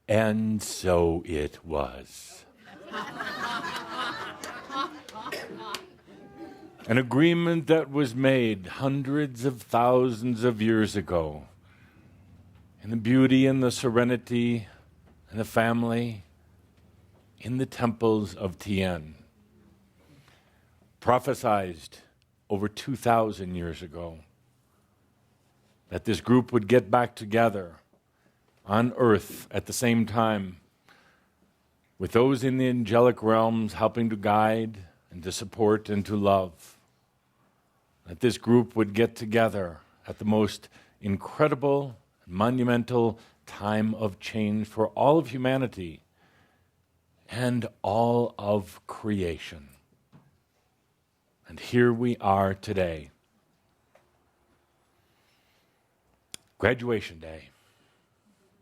And so it was. An agreement that was made hundreds of thousands of years ago. In the beauty and the serenity and the family in the temples of Tien. Prophesized over 2,000 years ago that this group would get back together on earth at the same time with those in the angelic realms helping to guide and to support and to love. That this group would get together at the most incredible, monumental time of change for all of humanity and all of creation. And here we are today. Graduation day.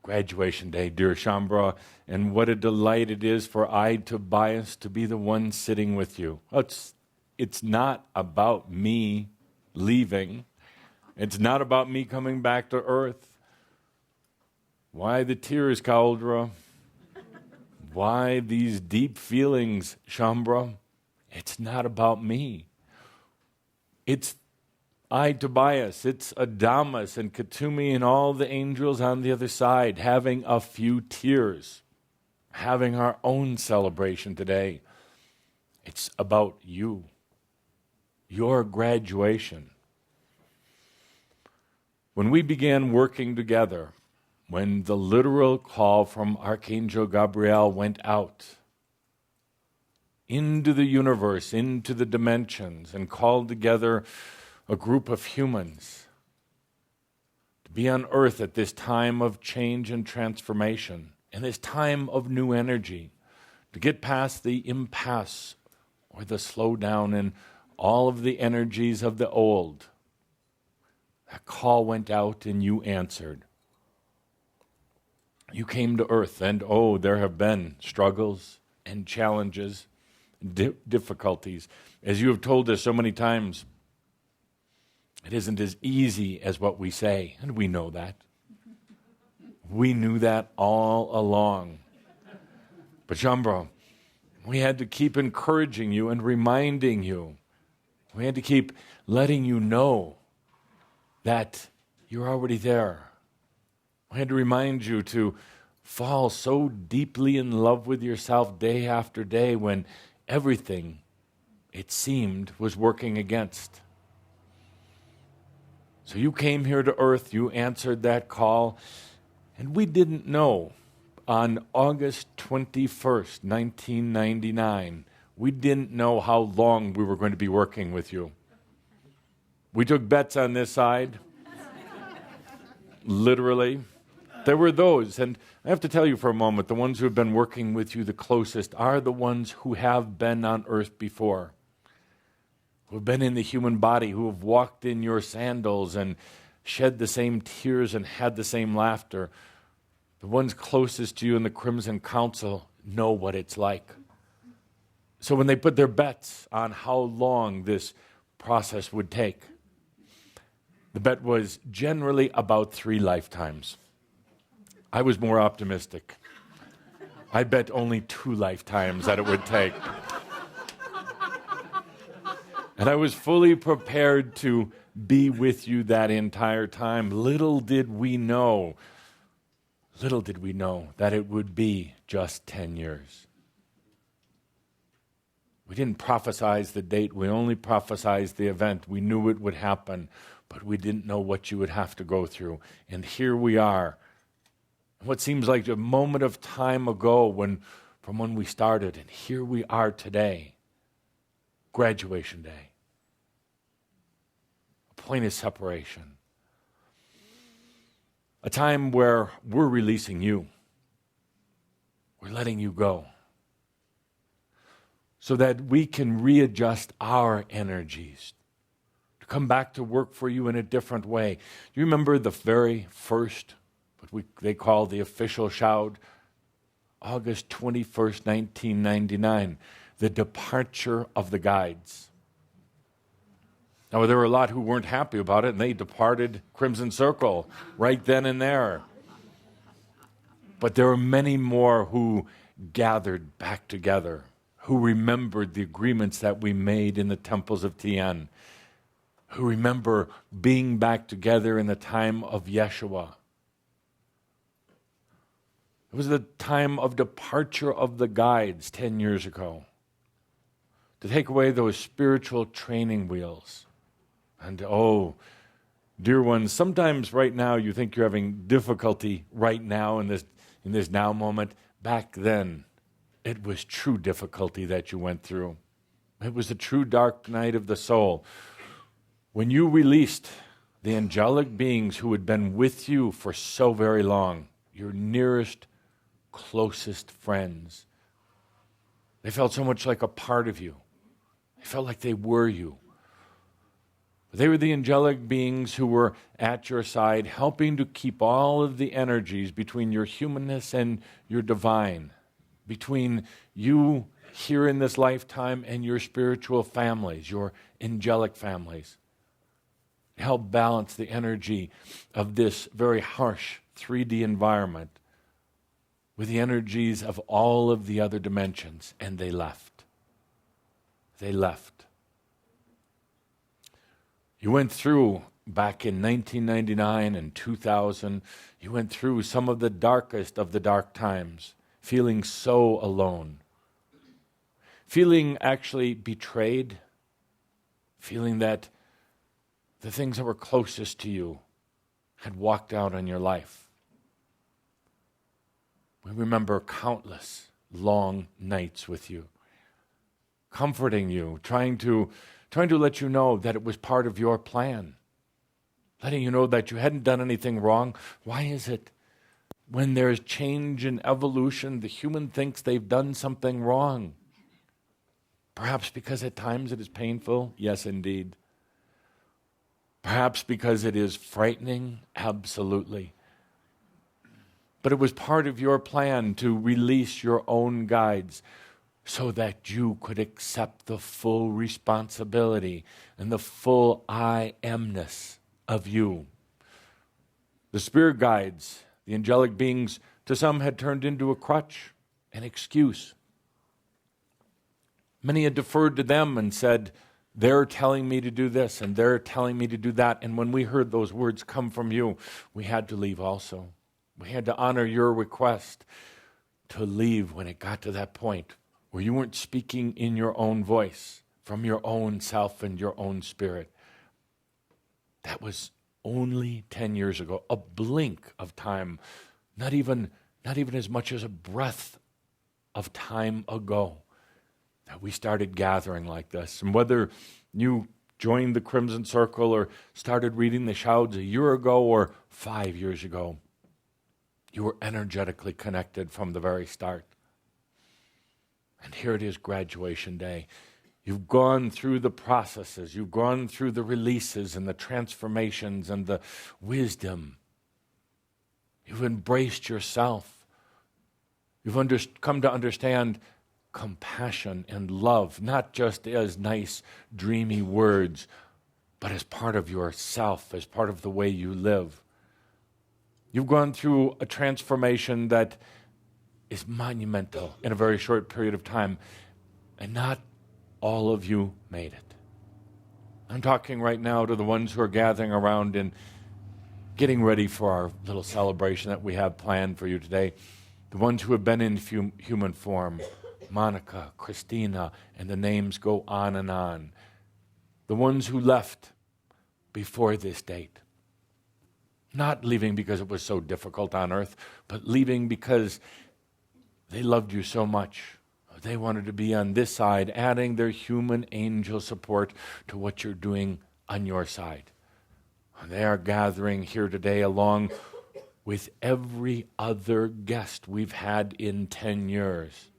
Graduation day, dear Shaumbra, and what a delight it is for I, Tobias, to be the one sitting with you. It's not about me leaving. It's not about me coming back to earth. Why the tears, Cauldra? Why these deep feelings, Shaumbra? It's not about me. It's I, Tobias, it's Adamas and Katumi and all the angels on the other side having a few tears, having our own celebration today. It's about you, your graduation. When we began working together, when the literal call from Archangel Gabriel went out into the universe, into the dimensions, and called together a group of humans to be on earth at this time of change and transformation, and this time of new energy, to get past the impasse or the slowdown in all of the energies of the old. That call went out and you answered. You came to earth, and there have been struggles and challenges, difficulties. As you have told us so many times, it isn't as easy as what we say, and we know that. We knew that all along. But Shaumbra, we had to keep encouraging you and reminding you. We had to keep letting you know that you're already there. We had to remind you to fall so deeply in love with yourself day after day when everything, it seemed, was working against. So you came here to earth, you answered that call, and we didn't know on August 21st, 1999, we didn't know how long we were going to be working with you. We took bets on this side, literally. There were those, and I have to tell you for a moment, the ones who have been working with you the closest are the ones who have been on earth before, who have been in the human body, who have walked in your sandals and shed the same tears and had the same laughter. The ones closest to you in the Crimson Council know what it's like. So when they put their bets on how long this process would take, the bet was generally about 3 lifetimes. I was more optimistic. I bet only 2 lifetimes that it would take. And I was fully prepared to be with you that entire time. Little did we know that it would be just 10 years. We didn't prophesize the date. We only prophesized the event. We knew it would happen, but we didn't know what you would have to go through. And here we are. What seems like a moment of time ago from when we started, and here we are today. Graduation day. A point of separation. A time where we're releasing you. We're letting you go. So that we can readjust our energies to come back to work for you in a different way. Do you remember the very first, they call the official Shoud, August 21st, 1999, the departure of the guides. Now, there were a lot who weren't happy about it, and they departed Crimson Circle right then and there. But there are many more who gathered back together, who remembered the agreements that we made in the temples of Tien, who remember being back together in the time of Yeshua. It was the time of departure of the guides 10 years ago, to take away those spiritual training wheels. And oh, dear ones, sometimes right now you think you're having difficulty right now in this now moment. Back then, it was true difficulty that you went through. It was the true dark night of the soul. When you released the angelic beings who had been with you for so very long, your nearest, closest friends, they felt so much like a part of you. They felt like they were you. They were the angelic beings who were at your side, helping to keep all of the energies between your humanness and your divine, between you here in this lifetime and your spiritual families, your angelic families. Help balance the energy of this very harsh 3D environment with the energies of all of the other dimensions. And they left. They left. You went through, back in 1999 and 2000, you went through some of the darkest of the dark times, feeling so alone, feeling actually betrayed, feeling that the things that were closest to you had walked out on your life. We remember countless long nights with you, comforting you, trying to let you know that it was part of your plan, letting you know that you hadn't done anything wrong. Why is it when there's change and evolution, the human thinks they've done something wrong? Perhaps because at times it is painful. Yes, indeed. Perhaps because it is frightening. Absolutely. But it was part of your plan to release your own guides so that you could accept the full responsibility and the full I amness of you. The spirit guides, the angelic beings, to some had turned into a crutch, an excuse. Many had deferred to them and said, they're telling me to do this and they're telling me to do that. And when we heard those words come from you, we had to leave also. We had to honor your request to leave when it got to that point where you weren't speaking in your own voice, from your own self and your own spirit. That was only 10 years ago, a blink of time, not even as much as a breath of time ago, that we started gathering like this. And whether you joined the Crimson Circle or started reading the Shauds a year ago or 5 years ago, you were energetically connected from the very start. And here it is, graduation day. You've gone through the processes. You've gone through the releases and the transformations and the wisdom. You've embraced yourself. You've come to understand compassion and love, not just as nice, dreamy words, but as part of yourself, as part of the way you live. You've gone through a transformation that is monumental in a very short period of time, and not all of you made it. I'm talking right now to the ones who are gathering around and getting ready for our little celebration that we have planned for you today. The ones who have been in human form, Monica, Christina, and the names go on and on. The ones who left before this date. Not leaving because it was so difficult on earth, but leaving because they loved you so much. They wanted to be on this side, adding their human angel support to what you're doing on your side. They are gathering here today along with every other guest we've had in 10 years.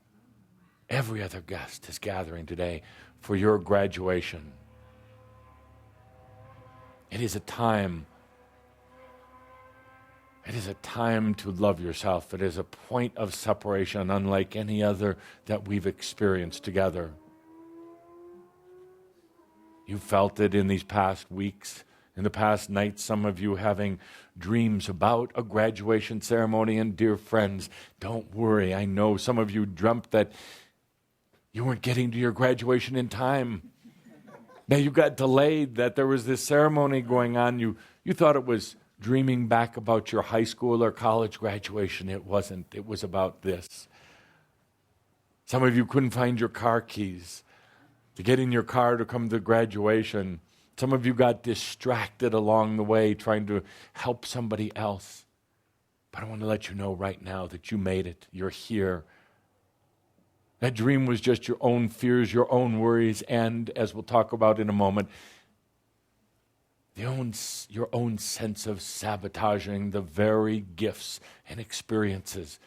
Every other guest is gathering today for your graduation. It is a time to love yourself. It is a point of separation unlike any other that we've experienced together. You felt it in these past weeks In the past night, some of you having dreams about a graduation ceremony, and dear friends, don't worry. I know some of you dreamt that you weren't getting to your graduation in time. Now you got delayed, that there was this ceremony going on. You thought it was dreaming back about your high school or college graduation. It wasn't. It was about this. Some of you couldn't find your car keys to get in your car to come to graduation. Some of you got distracted along the way trying to help somebody else. But I want to let you know right now that you made it. You're here. That dream was just your own fears, your own worries, and, as we'll talk about in a moment, your own sense of sabotaging the very gifts and experiences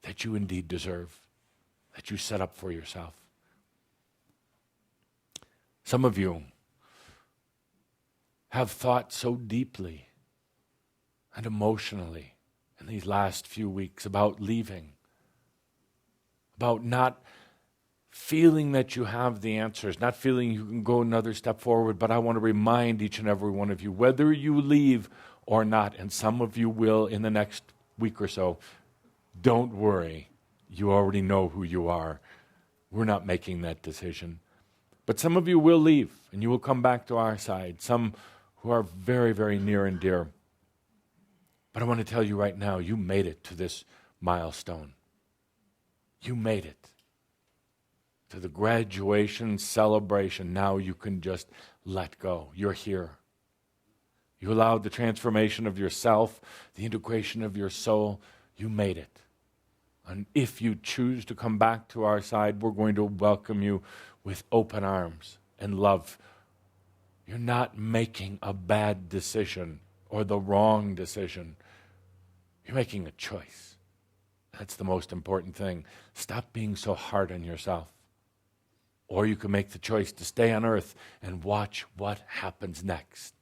that you indeed deserve, that you set up for yourself. Some of you have thought so deeply and emotionally in these last few weeks about leaving, about not feeling that you have the answers, not feeling you can go another step forward. But I want to remind each and every one of you, whether you leave or not, and some of you will in the next week or so, don't worry. You already know who you are. We're not making that decision. But some of you will leave, and you will come back to our side, some who are very, very near and dear. But I want to tell you right now, you made it to this milestone. You made it to the graduation celebration. Now you can just let go. You're here. You allowed the transformation of yourself, the integration of your soul. You made it. And if you choose to come back to our side, we're going to welcome you with open arms and love. You're not making a bad decision or the wrong decision. You're making a choice. That's the most important thing. Stop being so hard on yourself. Or you can make the choice to stay on earth and watch what happens next.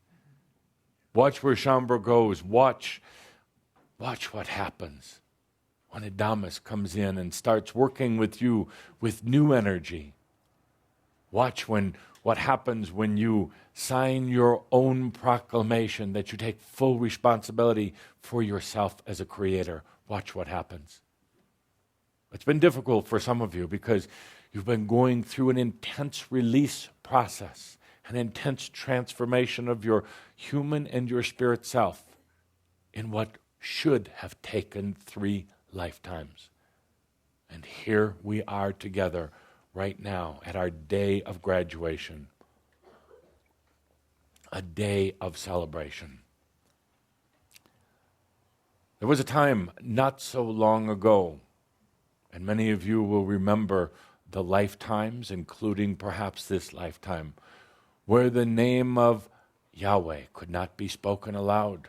Watch where Shaumbra goes. Watch what happens when Adamus comes in and starts working with you with new energy. Watch what happens when you sign your own proclamation that you take full responsibility for yourself as a creator. Watch what happens. It's been difficult for some of you because you've been going through an intense release process, an intense transformation of your human and your spirit self in what should have taken 3 lifetimes. And here we are together right now at our day of graduation, a day of celebration. There was a time not so long ago, and many of you will remember the lifetimes, including perhaps this lifetime, where the name of Yahweh could not be spoken aloud,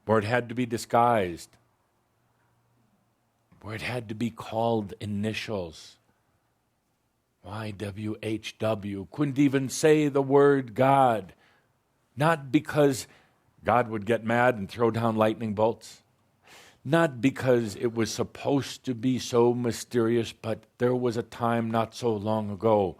where it had to be disguised, where it had to be called initials. YWHW, couldn't even say the word God, not because God would get mad and throw down lightning bolts, not because it was supposed to be so mysterious, but there was a time not so long ago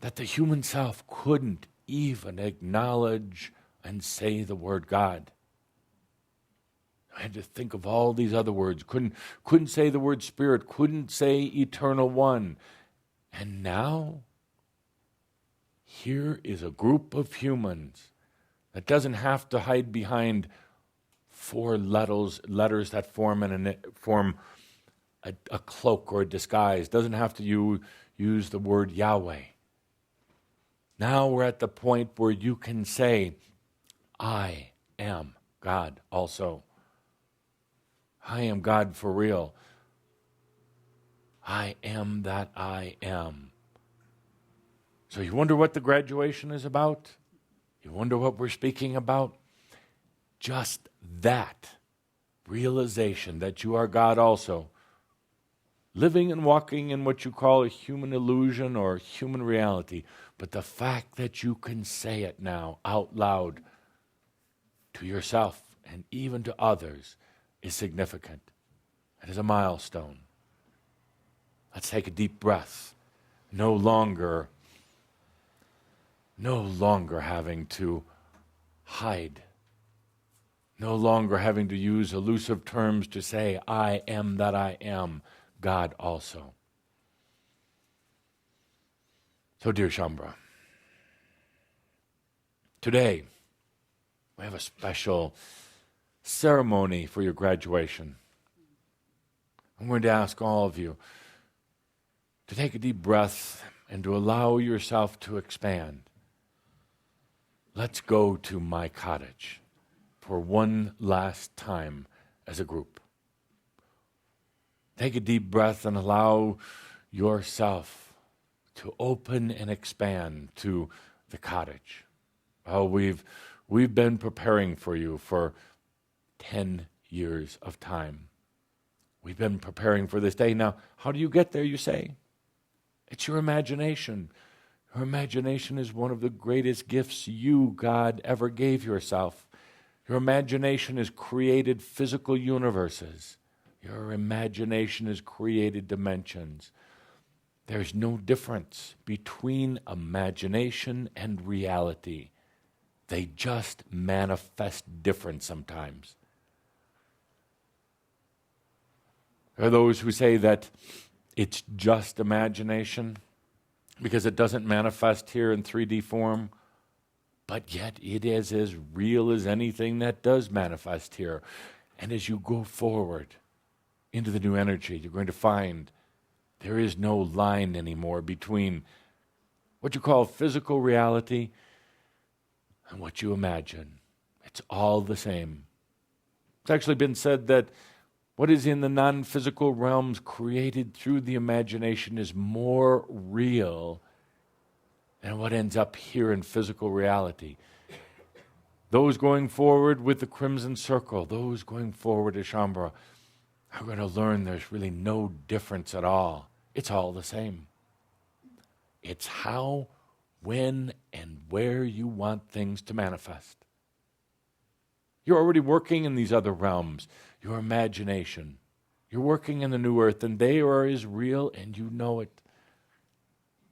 that the human self couldn't even acknowledge and say the word God. I had to think of all these other words. Couldn't say the word Spirit. Couldn't say Eternal One. And now, here is a group of humans that doesn't have to hide behind 4 letters that form a cloak or a disguise. Doesn't have to use the word Yahweh. Now we're at the point where you can say, I am God also. I am God for real. I am that I am. So you wonder what the graduation is about? You wonder what we're speaking about? Just that realization that you are God also, living and walking in what you call a human illusion or human reality, but the fact that you can say it now out loud to yourself and even to others is significant. It is a milestone. Let's take a deep breath. No longer no longer having to hide, no longer having to use elusive terms to say, I am that I am, God also. So, dear Shaumbra, today we have a special ceremony for your graduation. I'm going to ask all of you to take a deep breath and to allow yourself to expand. Let's go to my cottage for one last time as a group. Take a deep breath and allow yourself to open and expand to the cottage. Oh, we've been preparing for you for 10 years of time. We've been preparing for this day. Now, how do you get there, you say? It's your imagination. Your imagination is one of the greatest gifts you, God, ever gave yourself. Your imagination has created physical universes. Your imagination has created dimensions. There's no difference between imagination and reality. They just manifest different sometimes. There are those who say that it's just imagination because it doesn't manifest here in 3D form, but yet it is as real as anything that does manifest here. And as you go forward into the new energy, you're going to find there is no line anymore between what you call physical reality and what you imagine. It's all the same. It's actually been said that what is in the non-physical realms created through the imagination is more real than what ends up here in physical reality. Those going forward with the Crimson Circle, those going forward as Shaumbra, are going to learn there's really no difference at all. It's all the same. It's how, when, and where you want things to manifest. You're already working in these other realms. Your imagination. You're working in the new earth, and they are as real, and you know it.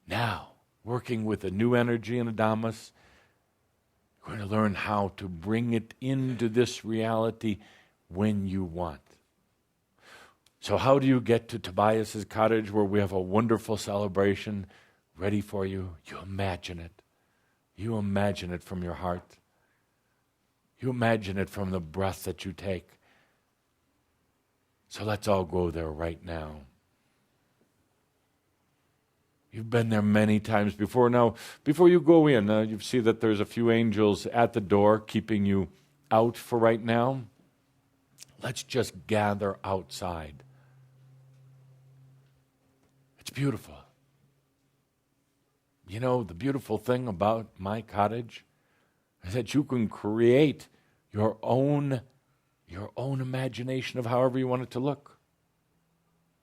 Now, working with a new energy in Adamus, you're going to learn how to bring it into this reality when you want. So how do you get to Tobias's cottage where we have a wonderful celebration ready for you? You imagine it. You imagine it from your heart. You imagine it from the breath that you take. So let's all go there right now. You've been there many times before. Now, before you go in, you see that there's a few angels at the door keeping you out for right now. Let's just gather outside. It's beautiful. You know, the beautiful thing about my cottage is that you can create your own imagination of however you want it to look.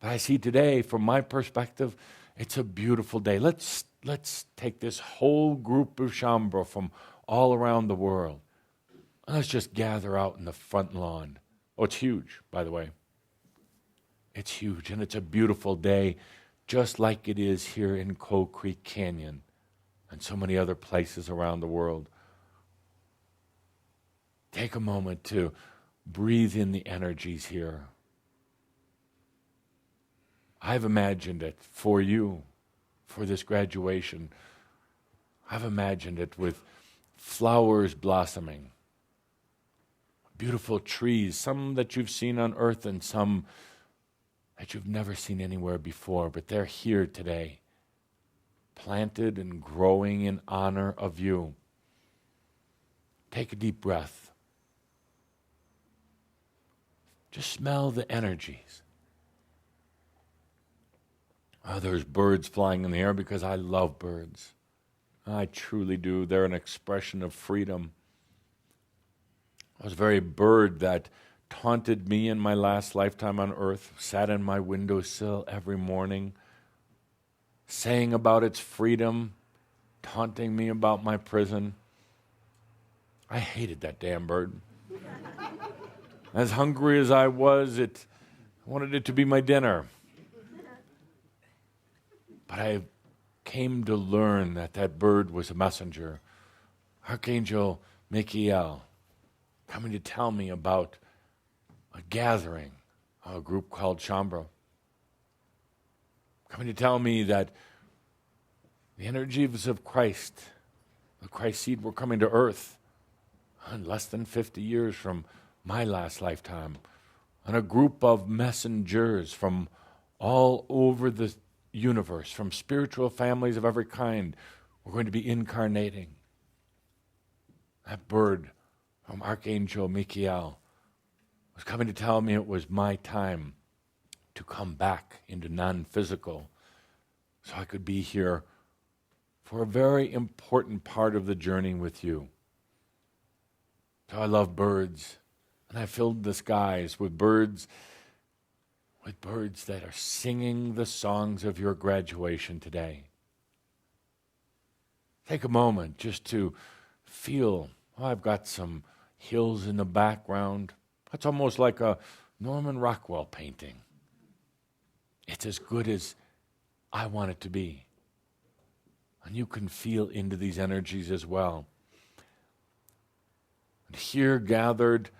But I see today, from my perspective, it's a beautiful day. Let's take this whole group of Shaumbra from all around the world. And let's just gather out in the front lawn. Oh, it's huge, by the way. It's huge, and it's a beautiful day, just like it is here in Coal Creek Canyon and so many other places around the world. Take a moment to breathe in the energies here. I've imagined it for you, for this graduation. I've imagined it with flowers blossoming, beautiful trees, some that you've seen on earth and some that you've never seen anywhere before, but they're here today, planted and growing in honor of you. Take a deep breath. Just smell the energies. Oh, there's birds flying in the air because I love birds. I truly do. They're an expression of freedom. It was the very bird that taunted me in my last lifetime on earth, sat in my windowsill every morning, saying about its freedom, taunting me about my prison. I hated that damn bird. As hungry as I was, I wanted it to be my dinner. But I came to learn that that bird was a messenger. Archangel Michael coming to tell me about a gathering, a group called Shaumbra. Coming to tell me that the energies of Christ, the Christ seed, were coming to earth in less than 50 years from my last lifetime. And a group of messengers from all over the universe, from spiritual families of every kind, were going to be incarnating. That bird from Archangel Michael was coming to tell me it was my time to come back into non-physical so I could be here for a very important part of the journey with you. So I love birds, and I filled the skies with birds that are singing the songs of your graduation today. Take a moment just to feel, I've got some hills in the background. That's almost like a Norman Rockwell painting. It's as good as I want it to be. And you can feel into these energies as well. And here gathered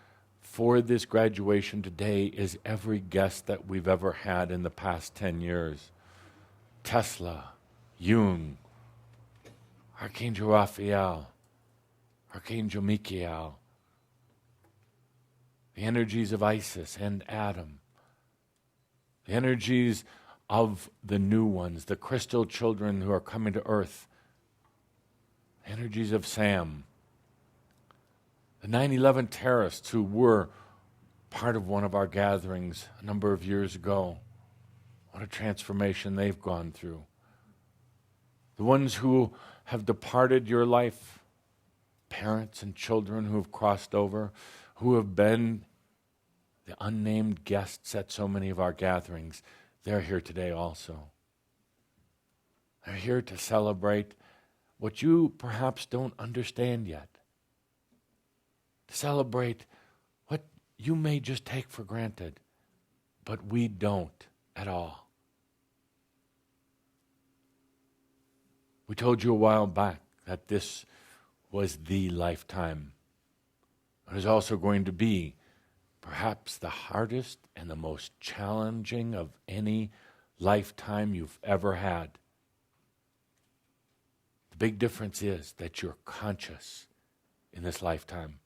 for this graduation today is every guest that we've ever had in the past 10 years. Tesla, Jung, Archangel Raphael, Archangel Michael, the energies of Isis and Adam, the energies of the new ones, the crystal children who are coming to earth, the energies of Sam, the 9/11 terrorists who were part of one of our gatherings a number of years ago. What a transformation they've gone through. The ones who have departed your life, parents and children who have crossed over, who have been the unnamed guests at so many of our gatherings, they're here today also. They're here to celebrate what you perhaps don't understand yet. To celebrate what you may just take for granted, but we don't at all. We told you a while back that this was the lifetime. It is also going to be perhaps the hardest and the most challenging of any lifetime you've ever had. The big difference is that you're conscious in this lifetime.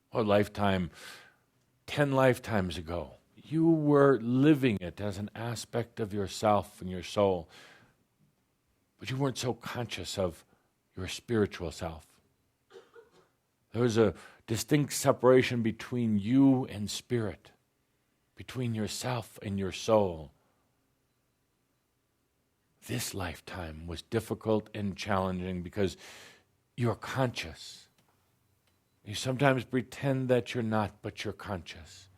Or lifetime, 10 lifetimes ago, you were living it as an aspect of yourself and your soul, but you weren't so conscious of your spiritual self. There was a distinct separation between you and spirit, between yourself and your soul. This lifetime was difficult and challenging because you're conscious. You sometimes pretend that you're not, but you're conscious.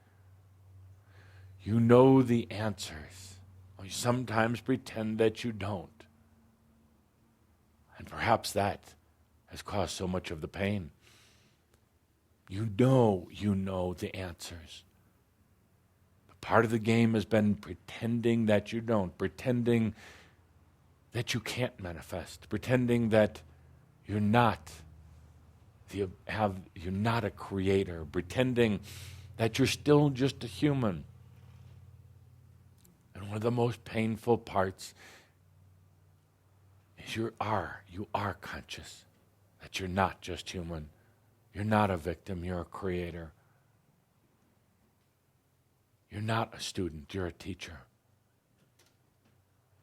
You know the answers. Or you sometimes pretend that you don't. And perhaps that has caused so much of the pain. You know the answers. But part of the game has been pretending that you don't, pretending that you can't manifest, pretending that you're not you're not a creator, pretending that you're still just a human. And one of the most painful parts is you are conscious that you're not just human. You're not a victim, you're a creator. You're not a student, you're a teacher.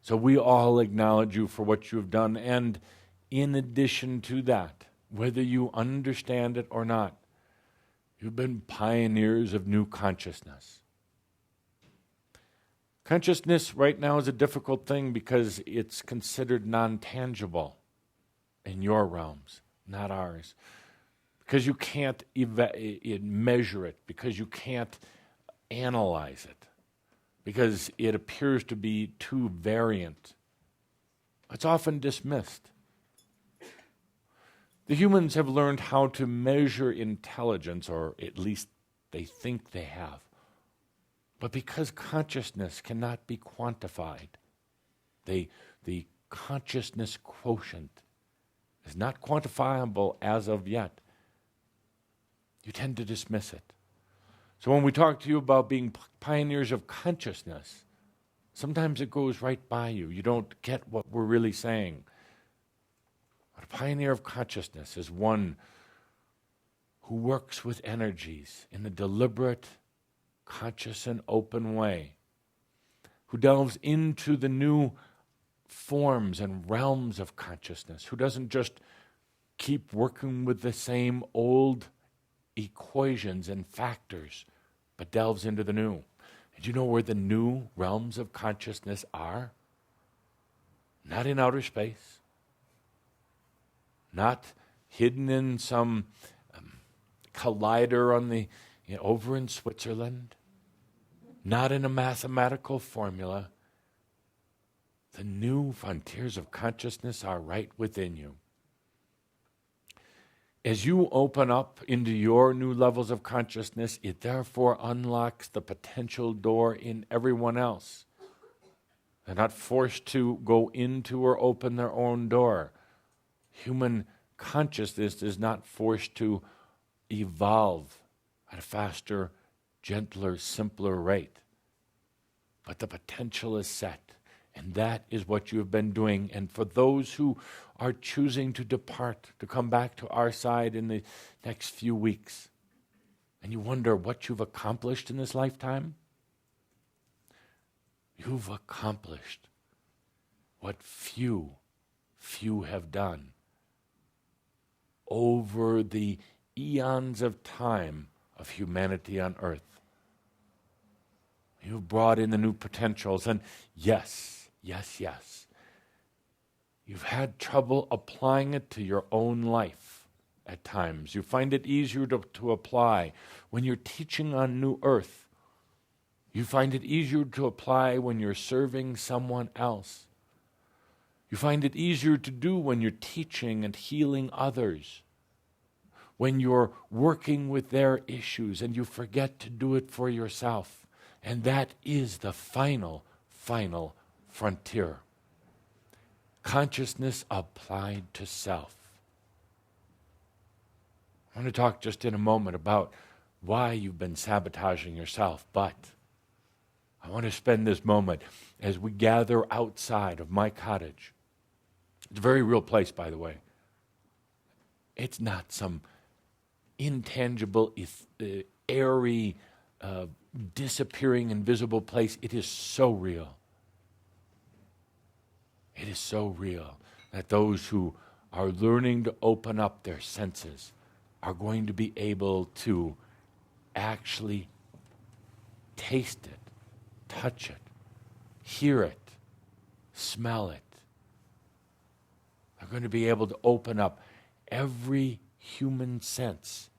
So we all acknowledge you for what you've done, and in addition to that, whether you understand it or not, you've been pioneers of new consciousness. Consciousness right now is a difficult thing because it's considered non-tangible in your realms, not ours. Because you can't measure it, because you can't analyze it, because it appears to be too variant. It's often dismissed. The humans have learned how to measure intelligence, or at least they think they have. But because consciousness cannot be quantified, the consciousness quotient is not quantifiable as of yet, you tend to dismiss it. So when we talk to you about being pioneers of consciousness, sometimes it goes right by you. You don't get what we're really saying. But a pioneer of consciousness is one who works with energies in a deliberate, conscious, and open way, who delves into the new forms and realms of consciousness, who doesn't just keep working with the same old equations and factors, but delves into the new. And you know where the new realms of consciousness are? Not in outer space, not hidden in some collider on the over in Switzerland, not in a mathematical formula. The new frontiers of consciousness are right within you. As you open up into your new levels of consciousness, it therefore unlocks the potential door in everyone else. They're not forced to go into or open their own door. Human consciousness is not forced to evolve at a faster, gentler, simpler rate. But the potential is set. And that is what you have been doing. And for those who are choosing to depart, to come back to our side in the next few weeks, and you wonder what you've accomplished in this lifetime, you've accomplished what few have done over the eons of time of humanity on earth. You've brought in the new potentials, and yes, you've had trouble applying it to your own life at times. You find it easier to apply when you're teaching on New Earth. You find it easier to apply when you're serving someone else. You find it easier to do when you're teaching and healing others, when you're working with their issues and you forget to do it for yourself. And that is the final frontier. Consciousness applied to self. I want to talk just in a moment about why you've been sabotaging yourself, but I want to spend this moment as we gather outside of my cottage. It's a very real place, by the way. It's not some intangible, airy, disappearing, invisible place. It is so real. It is so real that those who are learning to open up their senses are going to be able to actually taste it, touch it, hear it, smell it. They're going to be able to open up every human sense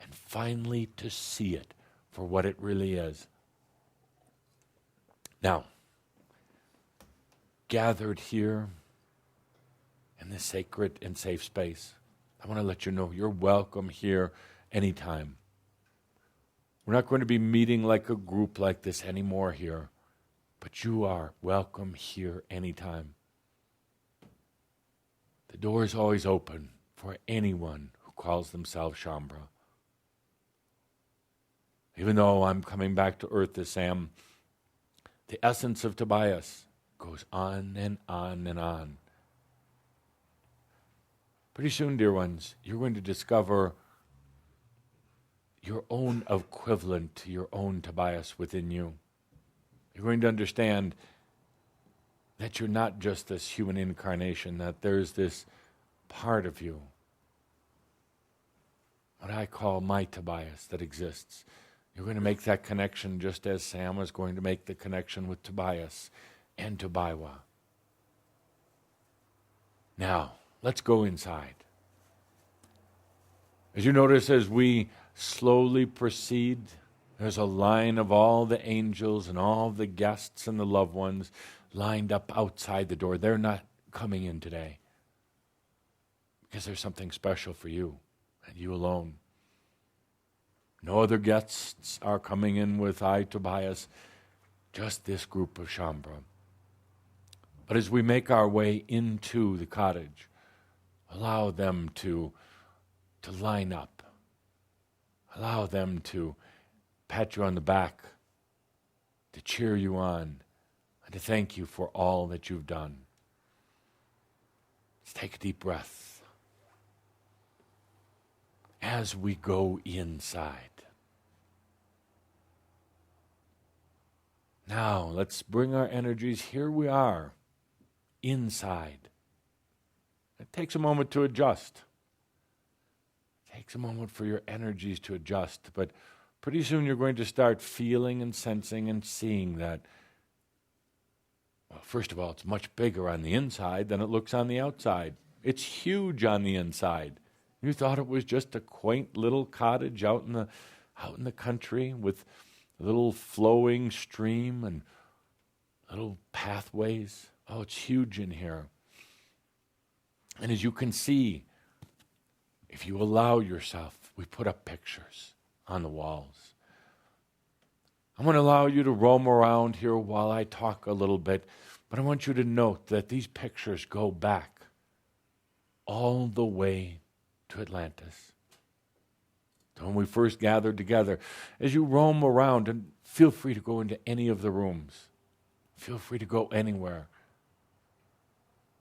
and finally to see it for what it really is. Now, gathered here in this sacred and safe space, I want to let you know you're welcome here anytime. We're not going to be meeting like a group like this anymore here, but you are welcome here anytime. The door is always open for anyone who calls themselves Shaumbra. Even though I'm coming back to earth as Sam, the essence of Tobias goes on and on and on. Pretty soon, dear ones, you're going to discover your own equivalent to your own Tobias within you. You're going to understand that you're not just this human incarnation, that there's this part of you, what I call my Tobias, that exists. You're going to make that connection just as Sam was going to make the connection with Tobias and Tobiwa. Now, let's go inside. As you notice, as we slowly proceed, there's a line of all the angels and all the guests and the loved ones lined up outside the door. They're not coming in today because there's something special for you and you alone. No other guests are coming in with I, Tobias, just this group of Shaumbra. But as we make our way into the cottage, allow them to line up. Allow them to pat you on the back, to cheer you on, and to thank you for all that you've done. Let's take a deep breath as we go inside. Now, let's bring our energies. Here we are, inside. It takes a moment to adjust. It takes a moment for your energies to adjust, but pretty soon you're going to start feeling and sensing and seeing that, well, first of all, it's much bigger on the inside than it looks on the outside. It's huge on the inside. You thought it was just a quaint little cottage out in the country with a little flowing stream and little pathways. Oh, it's huge in here. And as you can see, if you allow yourself, we put up pictures on the walls. I'm going to allow you to roam around here while I talk a little bit, but I want you to note that these pictures go back all the way to Atlantis. So when we first gathered together, as you roam around, and feel free to go into any of the rooms. Feel free to go anywhere.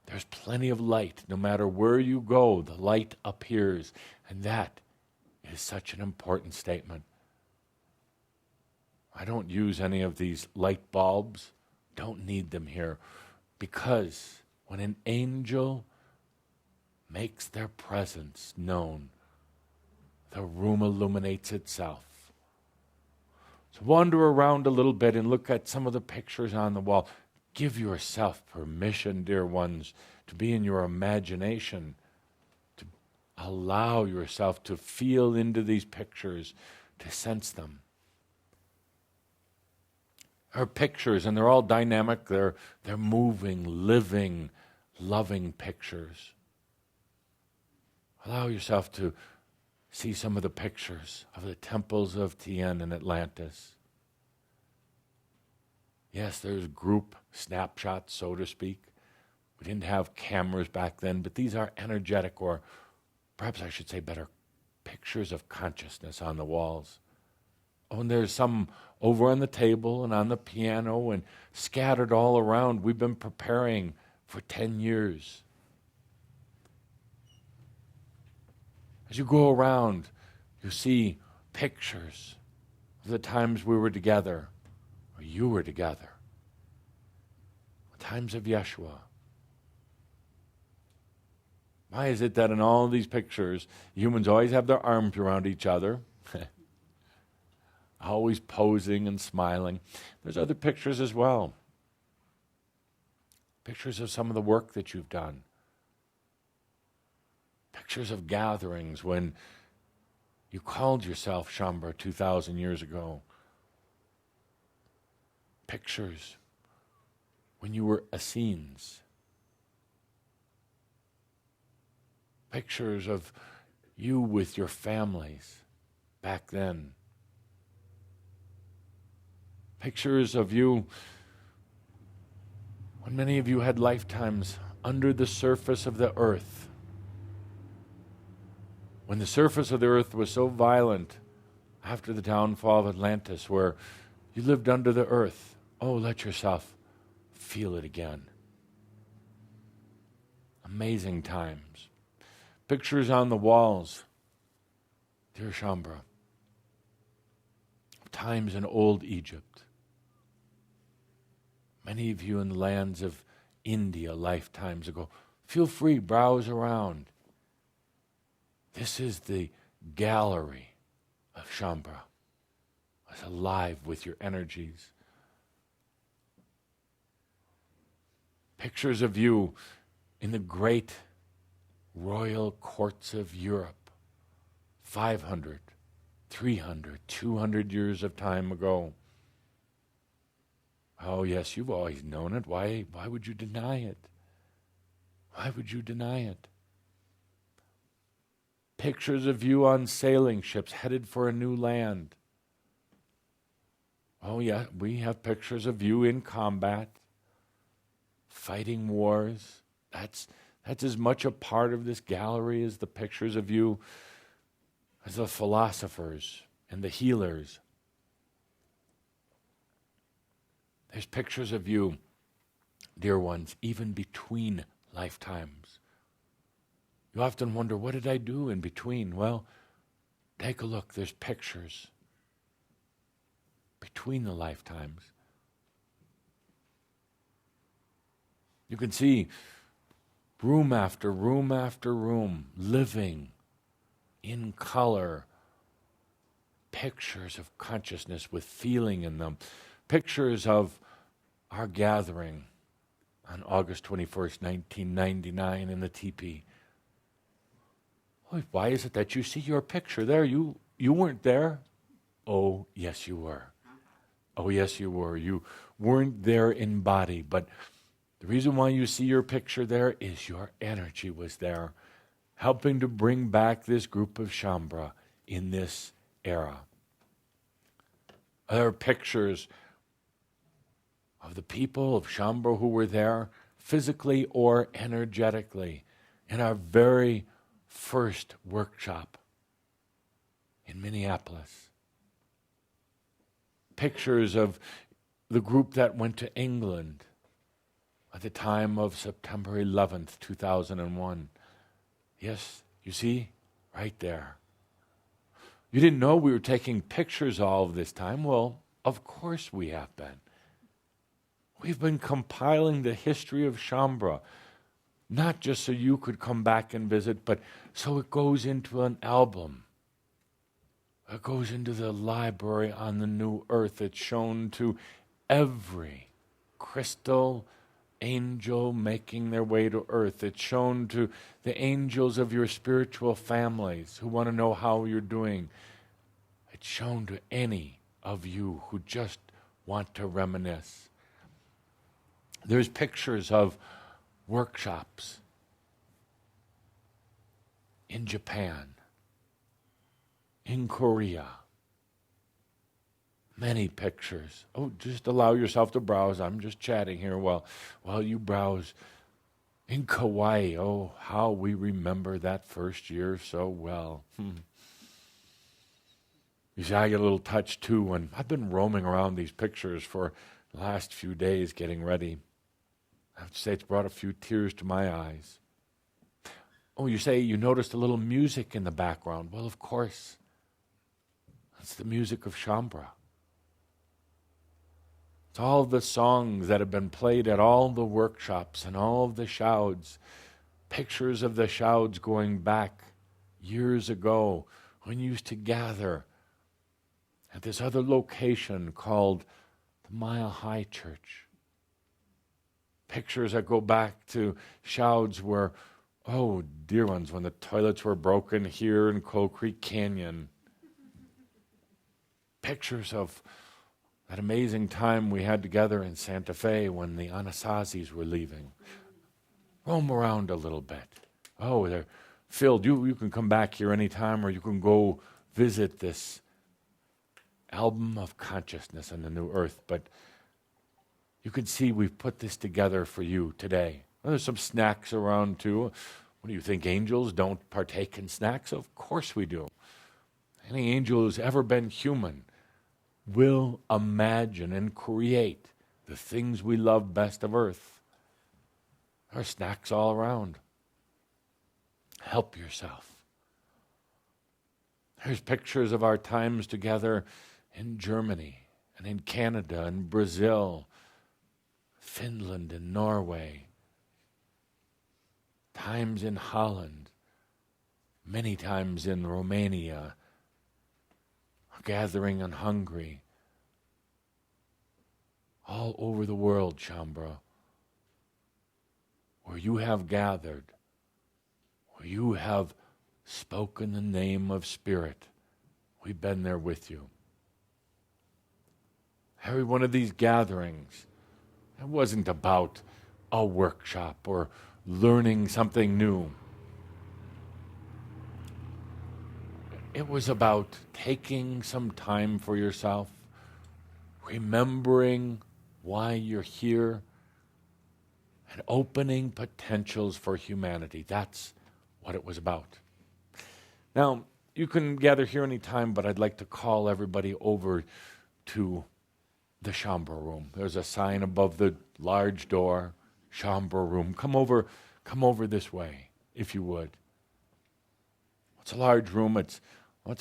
There's plenty of light. No matter where you go, the light appears. And that is such an important statement. I don't use any of these light bulbs. Don't need them here. Because when an angel makes their presence known, the room illuminates itself. So wander around a little bit and look at some of the pictures on the wall. Give yourself permission, dear ones, to be in your imagination, to allow yourself to feel into these pictures, to sense them. They're pictures, and they're all dynamic. They're moving, living, loving pictures. Allow yourself to see some of the pictures of the temples of Tien and Atlantis. Yes, there's group snapshots, so to speak. We didn't have cameras back then, but these are energetic, or perhaps I should say better, pictures of consciousness on the walls. Oh, and there's some over on the table and on the piano and scattered all around. We've been preparing for 10 years. As you go around, you see pictures of the times we were together, or you were together. The times of Yeshua. Why is it that in all these pictures, humans always have their arms around each other, always posing and smiling? There's other pictures as well. Pictures of some of the work that you've done. Pictures of gatherings when you called yourself Shaumbra 2,000 years ago. Pictures when you were Essenes. Pictures of you with your families back then. Pictures of you when many of you had lifetimes under the surface of the earth. When the surface of the earth was so violent after the downfall of Atlantis, where you lived under the earth. Oh, let yourself feel it again. Amazing times. Pictures on the walls, dear Shaumbra, times in old Egypt. Many of you in the lands of India lifetimes ago. Feel free, browse around. This is the gallery of Shaumbra. It's alive with your energies. Pictures of you in the great royal courts of Europe, 500, 300, 200 years of time ago. Oh yes, you've always known it. Why would you deny it? Why would you deny it? Pictures of you on sailing ships headed for a new land. Oh yeah, we have pictures of you in combat, fighting wars. That's as much a part of this gallery as the pictures of you as the philosophers and the healers. There's pictures of you, dear ones, even between lifetimes. You often wonder, what did I do in between? Well, take a look. There's pictures between the lifetimes. You can see room after room after room, living in color, pictures of consciousness with feeling in them, pictures of our gathering on August 21st, 1999 in the teepee. Why is it that you see your picture there? You weren't there. Oh, yes, you were. Oh, yes, you were. You weren't there in body, but the reason why you see your picture there is your energy was there, helping to bring back this group of Shaumbra in this era. There are pictures of the people of Shaumbra who were there, physically or energetically, in our very first workshop in Minneapolis. Pictures of the group that went to England at the time of September 11th, 2001. Yes, you see, right there. You didn't know we were taking pictures all of this time? Well, of course we have been. We've been compiling the history of Shaumbra, not just so you could come back and visit, but so it goes into an album. It goes into the library on the new earth. It's shown to every crystal angel making their way to earth. It's shown to the angels of your spiritual families who want to know how you're doing. It's shown to any of you who just want to reminisce. There's pictures of workshops in Japan, in Korea. Many pictures. Oh, just allow yourself to browse. I'm just chatting here while you browse. In Kauai, oh, how we remember that first year so well. You see, I get a little touched too when I've been roaming around these pictures for the last few days getting ready. I have to say it's brought a few tears to my eyes. Oh, you say you noticed a little music in the background. Well, of course. It's the music of Shaumbra. It's all the songs that have been played at all the workshops and all of the Shauds. Pictures of the Shauds going back years ago when you used to gather at this other location called the Mile High Church. Pictures that go back to Shauds where, oh, dear ones, when the toilets were broken here in Coal Creek Canyon. Pictures of that amazing time we had together in Santa Fe when the Anasazis were leaving. Roam around a little bit. Oh, they're filled. You can come back here anytime, or you can go visit this album of consciousness on the new earth. But you can see we've put this together for you today. Well, there's some snacks around too. What do you think, angels don't partake in snacks? Of course we do. Any angel who's ever been human will imagine and create the things we love best of earth. There are snacks all around. Help yourself. There's pictures of our times together in Germany and in Canada and Brazil, Finland and Norway, times in Holland, many times in Romania, a gathering in Hungary, all over the world, Shaumbra, where you have gathered, where you have spoken the name of Spirit. We've been there with you. Every one of these gatherings, it wasn't about a workshop or learning something new. It was about taking some time for yourself, remembering why you're here, and opening potentials for humanity. That's what it was about. Now, you can gather here anytime, but I'd like to call everybody over to the Shaumbra room. There's a sign above the large door, Shaumbra room. Come over this way, if you would. It's a large room. It's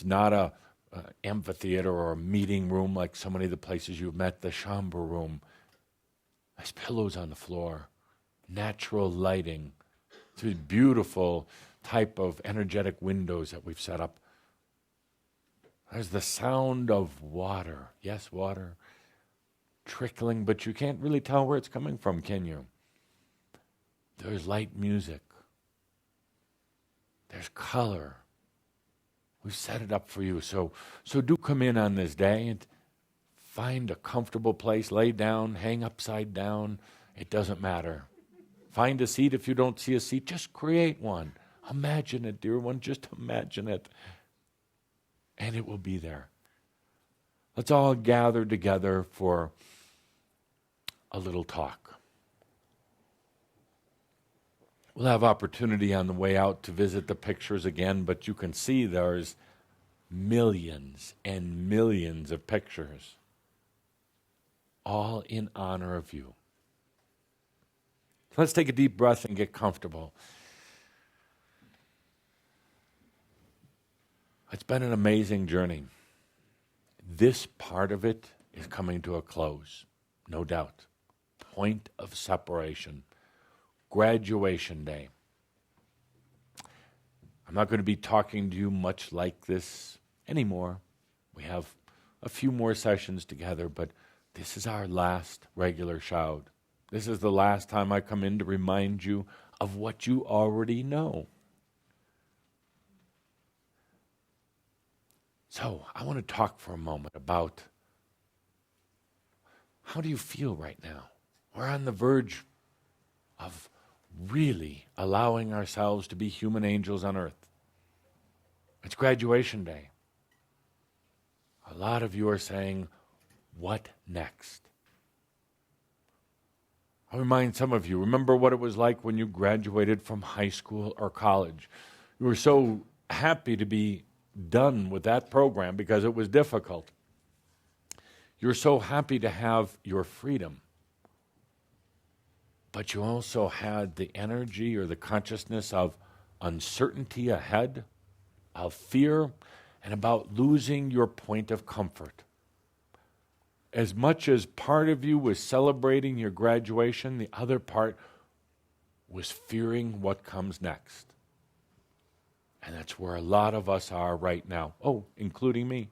not a amphitheater or a meeting room like so many of the places you've met. The Shaumbra room. There's pillows on the floor, natural lighting, through beautiful type of energetic windows that we've set up. There's the sound of water. Yes, water trickling, but you can't really tell where it's coming from, can you? There's light music. There's color. We've set it up for you. So do come in on this day and find a comfortable place. Lay down, hang upside down. It doesn't matter. Find a seat. If you don't see a seat, just create one. Imagine it, dear one. Just imagine it. And it will be there. Let's all gather together for a little talk. We'll have opportunity on the way out to visit the pictures again, but you can see there's millions and millions of pictures, all in honor of you. Let's take a deep breath and get comfortable. It's been an amazing journey. This part of it is coming to a close, no doubt. Point of separation. Graduation day. I'm not going to be talking to you much like this anymore. We have a few more sessions together, but this is our last regular Shoud. This is the last time I come in to remind you of what you already know. So I want to talk for a moment about how do you feel right now? We're on the verge of really allowing ourselves to be human angels on earth. It's graduation day. A lot of you are saying, what next? I'll remind some of you, remember what it was like when you graduated from high school or college. You were so happy to be done with that program because it was difficult. You're so happy to have your freedom. But you also had the energy or the consciousness of uncertainty ahead, of fear, and about losing your point of comfort. As much as part of you was celebrating your graduation, the other part was fearing what comes next. And that's where a lot of us are right now. Oh, including me.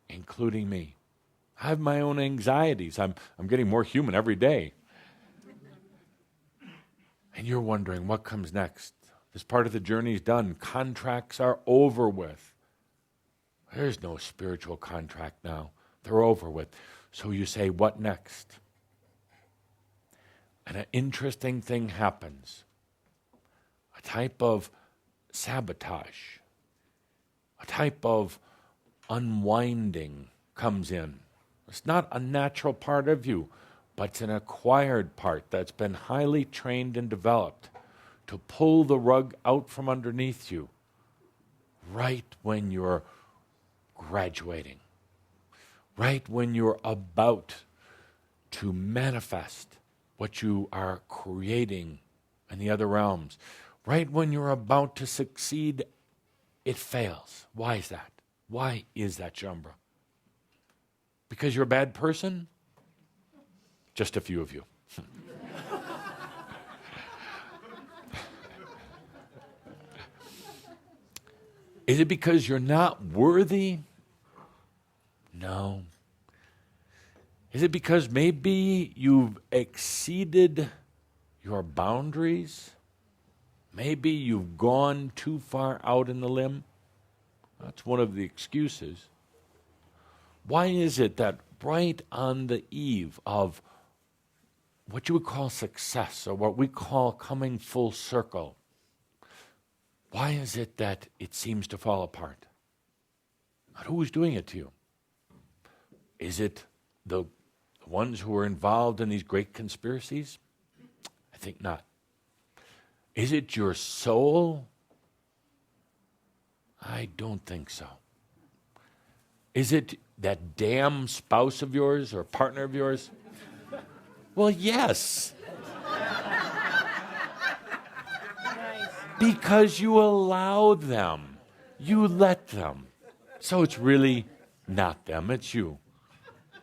Including me. I have my own anxieties. I'm getting more human every day. And you're wondering, what comes next? This part of the journey is done. Contracts are over with. There's no spiritual contract now. They're over with. So you say, what next? And an interesting thing happens. A type of sabotage, a type of unwinding comes in. It's not a natural part of you, but it's an acquired part that's been highly trained and developed to pull the rug out from underneath you right when you're graduating, right when you're about to manifest what you are creating in the other realms. Right when you're about to succeed, it fails. Why is that? Why is that, Shaumbra? Because you're a bad person? Just a few of you. Is it because you're not worthy? No. Is it because maybe you've exceeded your boundaries? Maybe you've gone too far out in the limb? That's one of the excuses. Why is it that right on the eve of what you would call success, or what we call coming full circle, why is it that it seems to fall apart? But who is doing it to you? Is it the ones who are involved in these great conspiracies? think not. Is it your soul? I don't think so. Is it that damn spouse of yours or partner of yours? Well, yes. Because you allow them. You let them. So it's really not them, it's you.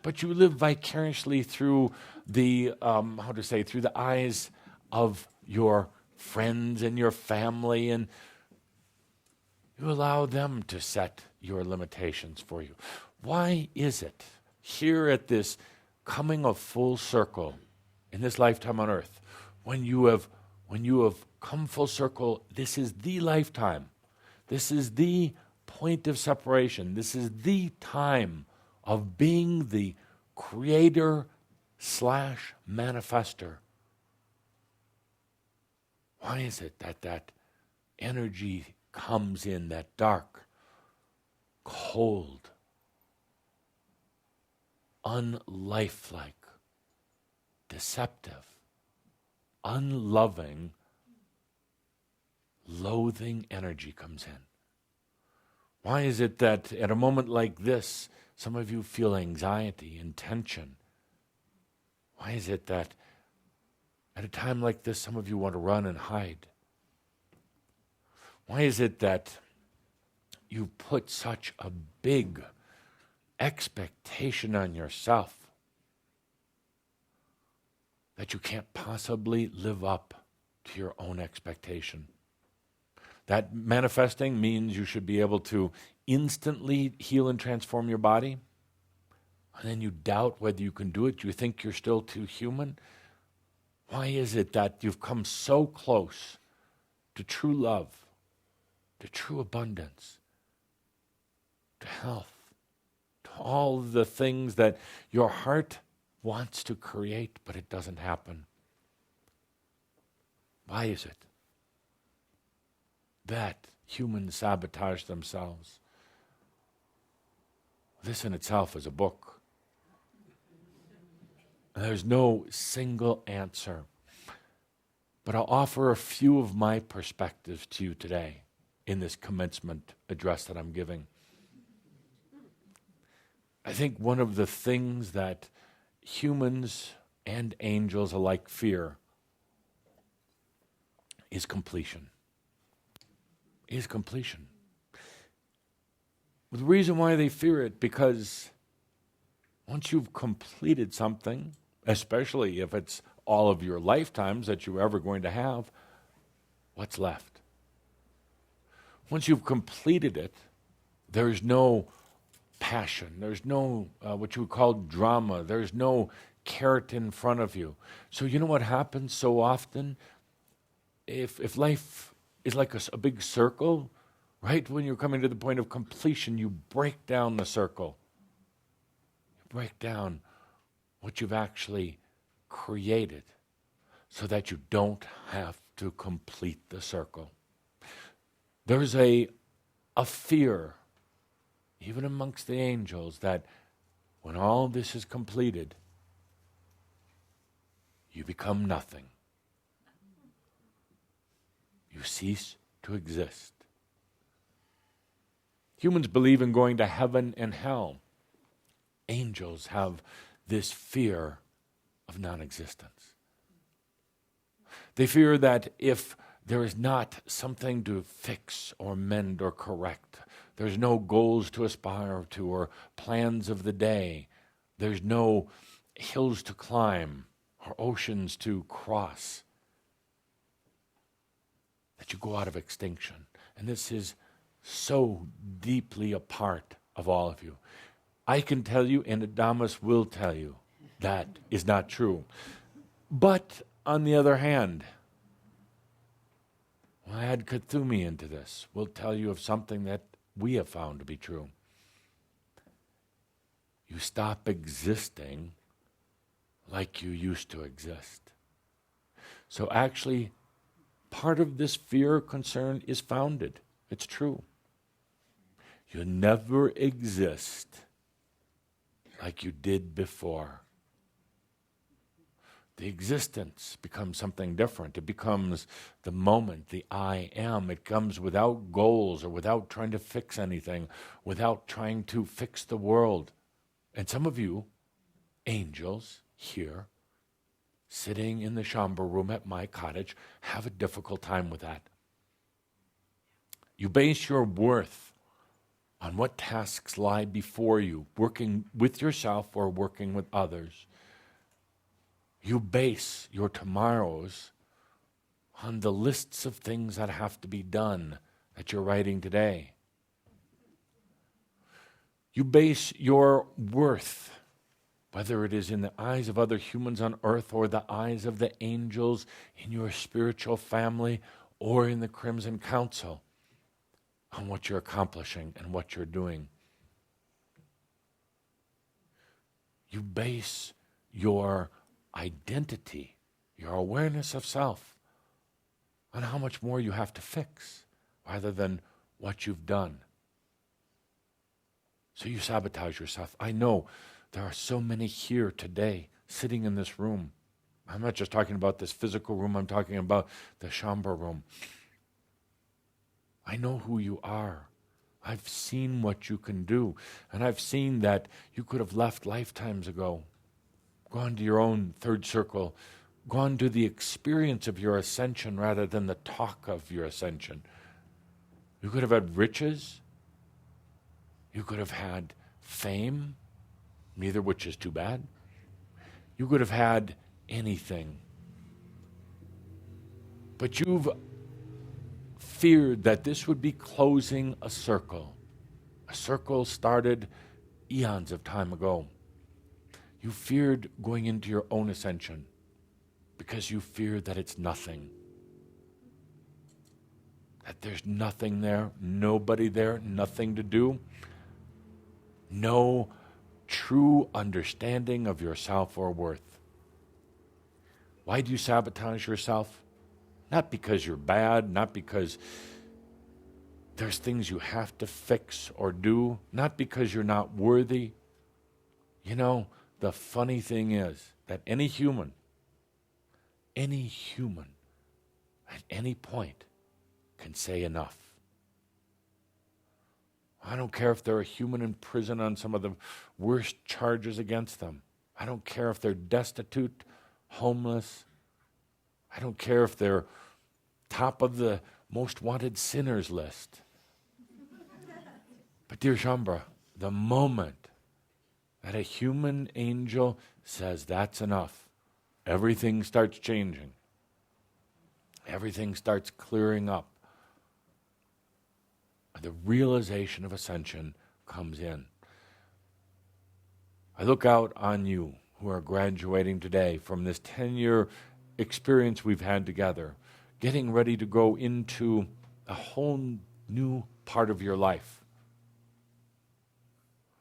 But you live vicariously through the, through the eyes of your friends and your family, and you allow them to set your limitations for you. Why is it here at this coming of full circle in this lifetime on earth, when you have come full circle, this is the lifetime. This is the point of separation. This is the time of being the creator / manifester. Why is it that energy comes in, that dark, cold, unlifelike, deceptive, unloving, loathing energy comes in? Why is it that at a moment like this, some of you feel anxiety and tension? Why is it that at a time like this, some of you want to run and hide? Why is it that you put such a big expectation on yourself that you can't possibly live up to your own expectation? That manifesting means you should be able to instantly heal and transform your body, and then you doubt whether you can do it. You think you're still too human. Why is it that you've come so close to true love, to true abundance, to health, to all the things that your heart wants to create, but it doesn't happen? Why is it that humans sabotage themselves? This in itself is a book. There's no single answer. But I'll offer a few of my perspectives to you today in this commencement address that I'm giving. I think one of the things that humans and angels alike fear is completion. Is completion. The reason why they fear it, because once you've completed something, especially if it's all of your lifetimes that you're ever going to have, what's left? Once you've completed it, there's no passion, there's no what you would call drama, there's no carrot in front of you. So you know what happens so often? If life is like a big circle, right when you're coming to the point of completion, you break down the circle. You break down what you've actually created so that you don't have to complete the circle. There's a fear, even amongst the angels, that when all this is completed, you become nothing. You cease to exist. Humans believe in going to heaven and hell. Angels have this fear of non-existence. They fear that if there is not something to fix or mend or correct, there's no goals to aspire to or plans of the day, there's no hills to climb or oceans to cross, that you go out of extinction. And this is so deeply a part of all of you. I can tell you, and Adamus will tell you, that is not true. But on the other hand, we'll add Cthulhu into this. We'll tell you of something that we have found to be true. You stop existing like you used to exist. So actually, part of this fear concern is founded. It's true. You never exist like you did before. the existence becomes something different. It becomes the moment, the I am. It comes without goals or without trying to fix anything, without trying to fix the world. And some of you, angels here, sitting in the Shaumbra room at my cottage, have a difficult time with that. You base your worth on what tasks lie before you, working with yourself or working with others. You base your tomorrows on the lists of things that have to be done that you're writing today. You base your worth, whether it is in the eyes of other humans on earth or the eyes of the angels in your spiritual family or in the Crimson Council, on what you're accomplishing and what you're doing. You base your identity, your awareness of self, on how much more you have to fix rather than what you've done. So you sabotage yourself. I know there are so many here today sitting in this room. I'm not just talking about this physical room, I'm talking about the Shaumbra room. I know who you are. I've seen what you can do, and I've seen that you could have left lifetimes ago, gone to your own third circle, gone to the experience of your ascension rather than the talk of your ascension. You could have had riches. You could have had fame, neither which is too bad. You could have had anything. But you've feared that this would be closing a circle. A circle started eons of time ago. You feared going into your own ascension because you feared that it's nothing. That there's nothing there, nobody there, nothing to do. No true understanding of yourself or worth. Why do you sabotage yourself? Not because you're bad, not because there's things you have to fix or do, not because you're not worthy. You know, the funny thing is that any human at any point can say enough. I don't care if they're a human in prison on some of the worst charges against them. I don't care if they're destitute, homeless. I don't care if they're top of the most wanted sinners list. But dear Shaumbra, the moment that a human angel says that's enough, everything starts changing. Everything starts clearing up. The realization of ascension comes in. I look out on you who are graduating today from this 10-year experience we've had together, getting ready to go into a whole new part of your life.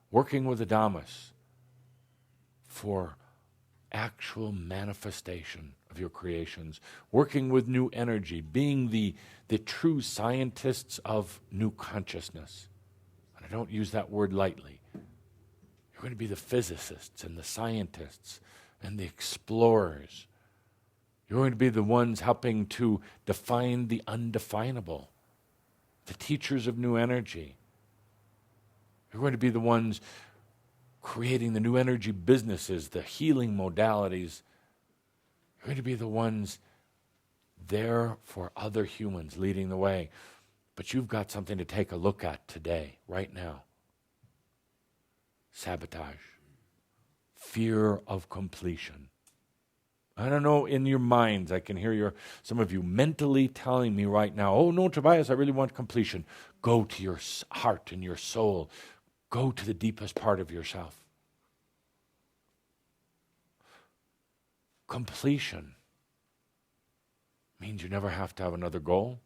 Working with Adamus for actual manifestation of your creations, working with new energy, being the true scientists of new consciousness. And I don't use that word lightly. You're going to be the physicists and the scientists and the explorers. You're going to be the ones helping to define the undefinable, the teachers of new energy. You're going to be the ones creating the new energy businesses, the healing modalities. You're going to be the ones there for other humans, leading the way. But you've got something to take a look at today, right now. Sabotage. Fear of completion. I don't know, in your minds, I can hear some of you mentally telling me right now, oh no, Tobias, I really want completion. Go to your heart and your soul. Go to the deepest part of yourself. Completion means you never have to have another goal.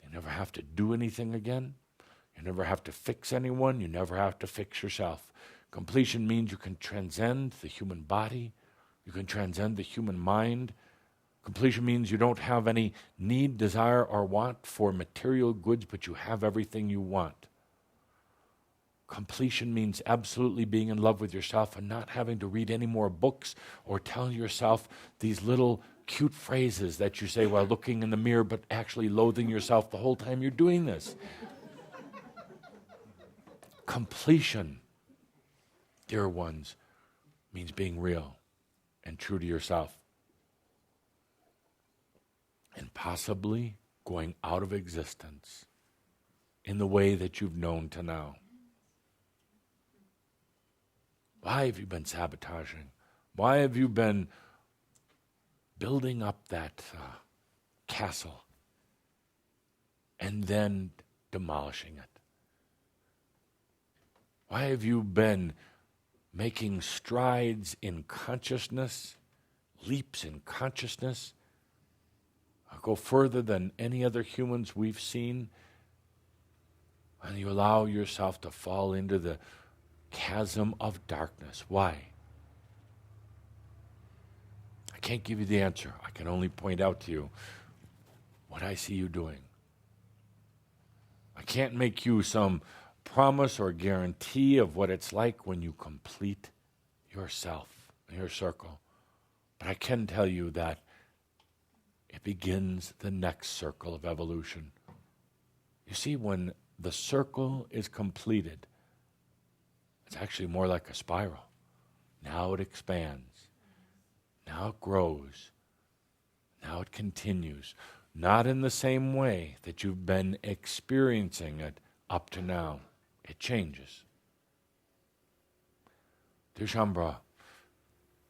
You never have to do anything again. You never have to fix anyone. You never have to fix yourself. Completion means you can transcend the human body. You can transcend the human mind. Completion means you don't have any need, desire, or want for material goods, but you have everything you want. Completion means absolutely being in love with yourself and not having to read any more books or tell yourself these little cute phrases that you say while looking in the mirror, but actually loathing yourself the whole time you're doing this. Completion, dear ones, means being real and true to yourself. And possibly going out of existence in the way that you've known to now. Why have you been sabotaging? Why have you been building up that castle and then demolishing it? Why have you been making strides in consciousness, leaps in consciousness, go further than any other humans we've seen, and you allow yourself to fall into the chasm of darkness? Why? I can't give you the answer. I can only point out to you what I see you doing. I can't make you some promise or guarantee of what it's like when you complete yourself, your circle. But I can tell you that it begins the next circle of evolution. You see, when the circle is completed, it's actually more like a spiral. Now it expands. Now it grows. Now it continues. Not in the same way that you've been experiencing it up to now. It changes. Dear Shaumbra,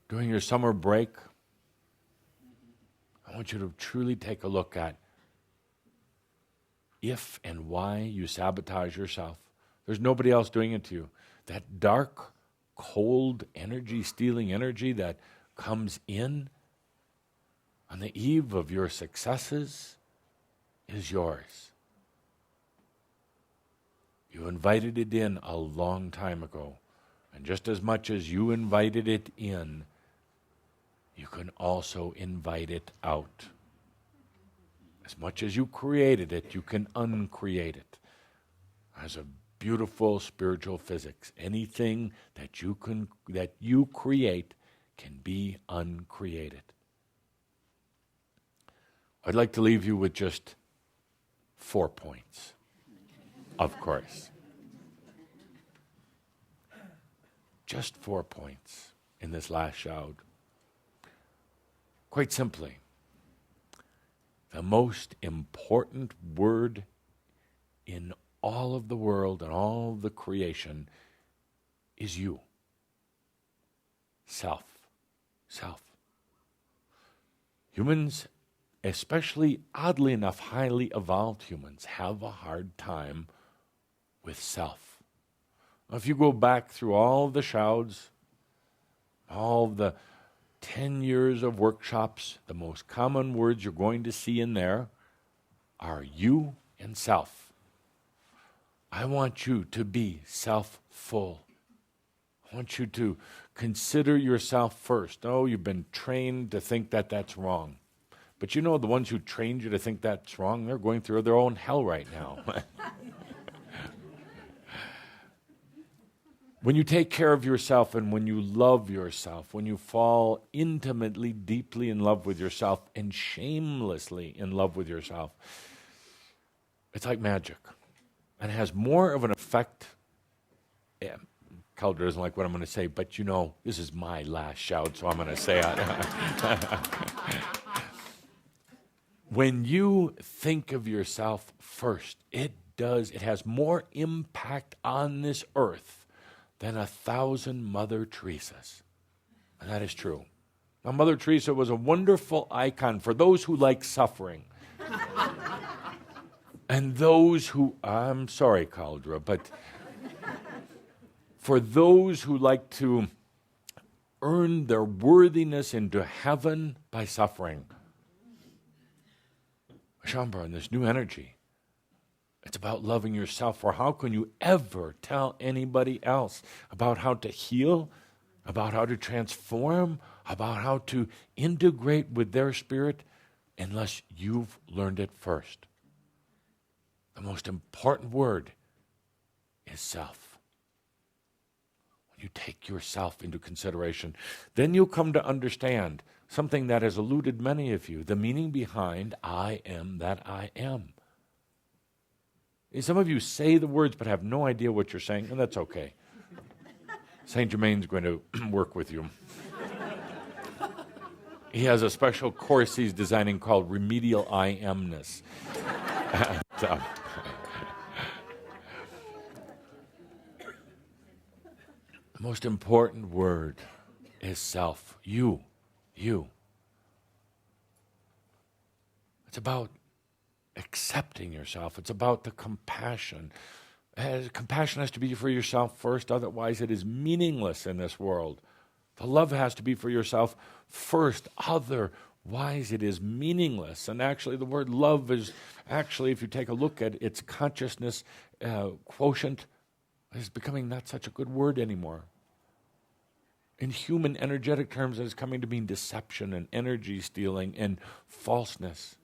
during your summer break, I want you to truly take a look at if and why you sabotage yourself. There's nobody else doing it to you. That dark, cold energy, stealing energy that comes in on the eve of your successes is yours. You invited it in a long time ago. And just as much as you invited it in, you can also invite it out. As much as you created it, you can uncreate it. As a beautiful spiritual physics, anything that you create can be uncreated. I'd like to leave you with just 4 points, of course. Just 4 points in this last Shoud. Quite simply, the most important word in all of the world and all of the creation is you. Self. Self. Humans, especially oddly enough, highly evolved humans, have a hard time with self. If you go back through all the Shauds, all the 10 years of workshops, the most common words you're going to see in there are you and self. I want you to be self-full. I want you to consider yourself first. Oh, you've been trained to think that that's wrong. But you know, the ones who trained you to think that's wrong, they're going through their own hell right now. When you take care of yourself and when you love yourself, when you fall intimately, deeply in love with yourself and shamelessly in love with yourself, it's like magic. And it has more of an effect. Yeah, Calder doesn't like what I'm going to say, but you know, this is my last Shoud, so I'm going to say it. When you think of yourself first, it has more impact on this earth than 1,000 Mother Teresas. And that is true. Now, Mother Teresa was a wonderful icon for those who like suffering. And those who, I'm sorry, Caldra, but for those who like to earn their worthiness into heaven by suffering. Shaumbra, and this new energy, it's about loving yourself. For how can you ever tell anybody else about how to heal, about how to transform, about how to integrate with their spirit unless you've learned it first? The most important word is self. You take yourself into consideration. Then you'll come to understand something that has eluded many of you, the meaning behind I am that I am. Some of you say the words but have no idea what you're saying, and that's okay. Saint Germain's going to work with you. He has a special course he's designing called Remedial I Amness. The most important word is self. You. It's about accepting yourself. It's about the compassion. Compassion has to be for yourself first, otherwise it is meaningless in this world. The love has to be for yourself first, otherwise it is meaningless. And actually the word love is actually, if you take a look at its consciousness quotient, is becoming not such a good word anymore. In human energetic terms, it is coming to mean deception and energy stealing and falseness.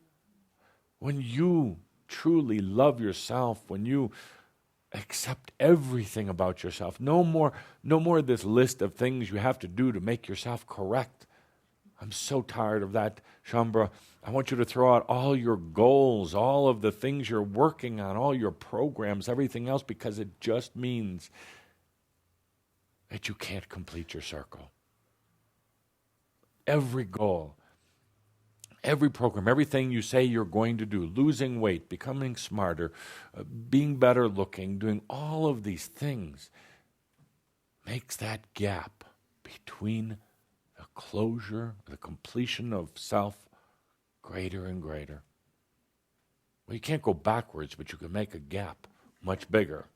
When you truly love yourself, when you accept everything about yourself, no more this list of things you have to do to make yourself correct. I'm so tired of that, Shaumbra. I want you to throw out all your goals, all of the things you're working on, all your programs, everything else, because it just means that you can't complete your circle. Every goal, every program, everything you say you're going to do, losing weight, becoming smarter, being better looking, doing all of these things, makes that gap between the closure, the completion of self greater and greater. Well, you can't go backwards, but you can make a gap much bigger.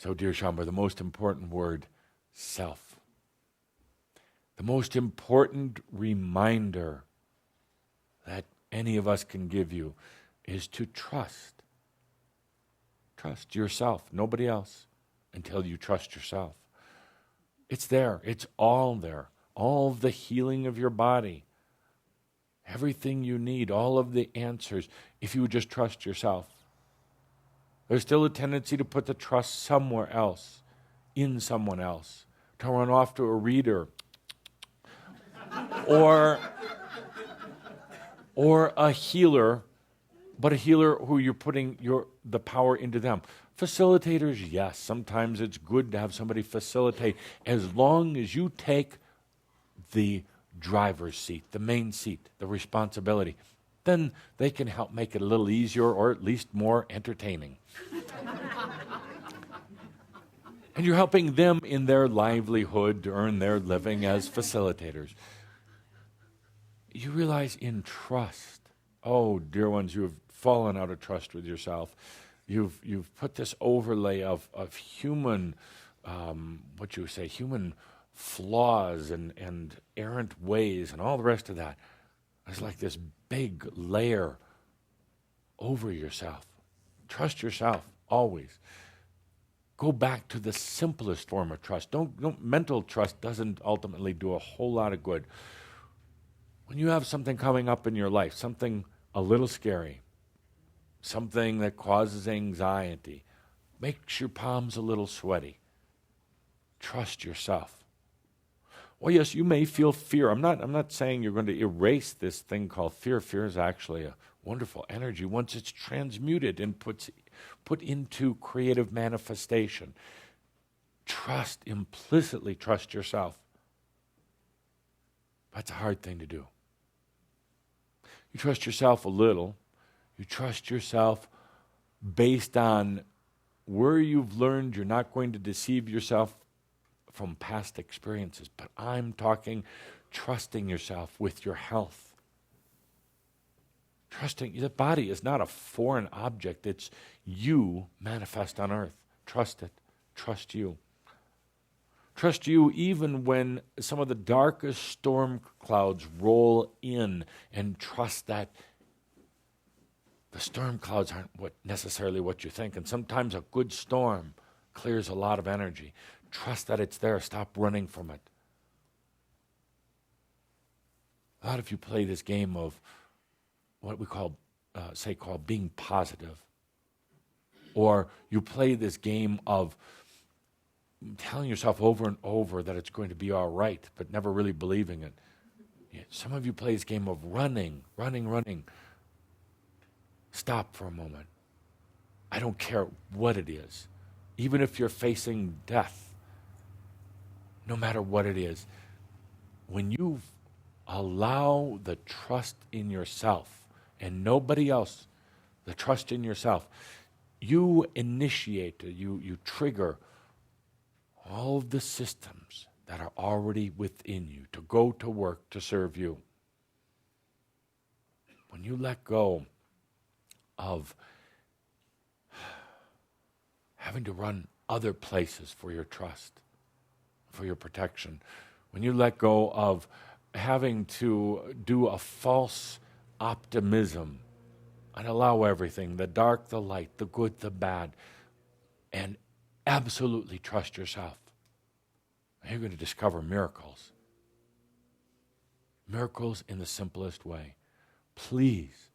So, dear Shaumbra, the most important word, self. The most important reminder that any of us can give you is to trust. Trust yourself, nobody else, until you trust yourself. It's there. It's all there. All of the healing of your body, everything you need, all of the answers, if you would just trust yourself. There's still a tendency to put the trust somewhere else, in someone else, to run off to a reader, or a healer, but a healer who you're putting the power into them. Facilitators, yes, sometimes it's good to have somebody facilitate, as long as you take the driver's seat, the main seat, the responsibility. Then they can help make it a little easier or at least more entertaining. And you're helping them in their livelihood to earn their living as facilitators. You realize in trust, oh, dear ones, you have fallen out of trust with yourself. You've put this overlay of human, human flaws and errant ways and all the rest of that. It's like this big layer over yourself. Trust yourself, always. Go back to the simplest form of trust. Mental trust doesn't ultimately do a whole lot of good. When you have something coming up in your life, something a little scary, something that causes anxiety, makes your palms a little sweaty, trust yourself. Well, yes, you may feel fear. I'm not saying you're going to erase this thing called fear. Fear is actually a wonderful energy once it's transmuted and put into creative manifestation. Implicitly trust yourself. That's a hard thing to do. You trust yourself a little. You trust yourself based on where you've learned you're not going to deceive yourself from past experiences. But I'm talking trusting yourself with your health. Trusting, the body is not a foreign object. It's you manifest on earth. Trust it. Trust you. Trust you even when some of the darkest storm clouds roll in, and trust that the storm clouds aren't necessarily what you think. And sometimes a good storm clears a lot of energy. Trust that it's there. Stop running from it. A lot of you play this game of what we call being positive. Or you play this game of telling yourself over and over that it's going to be all right, but never really believing it. Yeah, some of you play this game of running. Stop for a moment. I don't care what it is. Even if you're facing death, no matter what it is, when you allow the trust in yourself and nobody else, the trust in yourself, you initiate, you trigger all of the systems that are already within you to go to work to serve you. When you let go of having to run other places for your trust, for your protection, when you let go of having to do a false optimism and allow everything, the dark, the light, the good, the bad, and absolutely trust yourself, you're going to discover miracles. Miracles in the simplest way. Please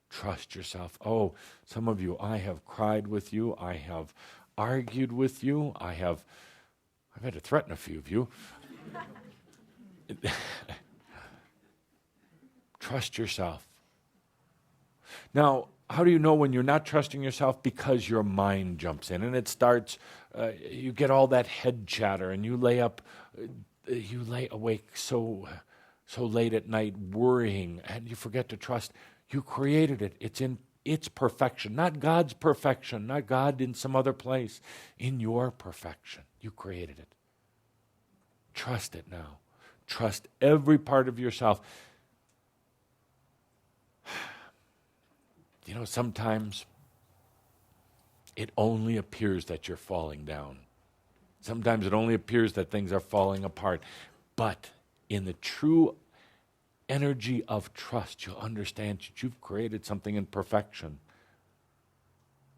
trust yourself. Oh, some of you, I have cried with you. I have argued with you. I've had to threaten a few of you. Trust yourself. Now, how do you know when you're not trusting yourself? Because your mind jumps in and it starts, you get all that head chatter and you lay awake so late at night worrying and you forget to trust. You created it. It's in its perfection, not God's perfection, not God in some other place, in your perfection. You created it. Trust it now. Trust every part of yourself. You know, sometimes it only appears that you're falling down. Sometimes it only appears that things are falling apart. But in the true energy of trust, you'll understand that you've created something in perfection.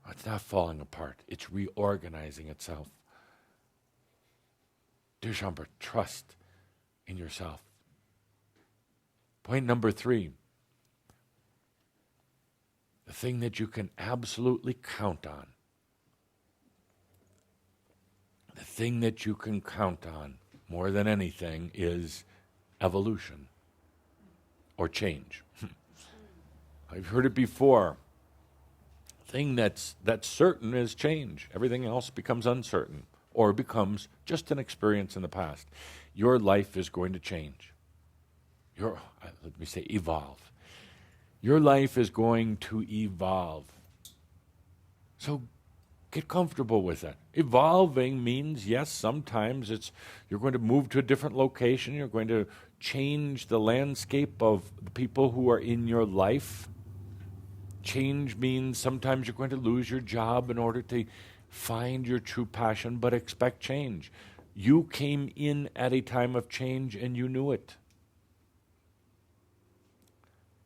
It's not falling apart. It's reorganizing itself. Dear Shaumbra, trust in yourself. Point number 3. The thing that you can absolutely count on. The thing that you can count on more than anything is evolution or change. I've heard it before. The thing that's certain is change. Everything else becomes uncertain or becomes just an experience in the past. Your life is going to change. Evolve. Your life is going to evolve. So get comfortable with that. Evolving means, yes, sometimes you're going to move to a different location. You're going to change the landscape of the people who are in your life. Change means sometimes you're going to lose your job in order to find your true passion, but expect change. You came in at a time of change and you knew it.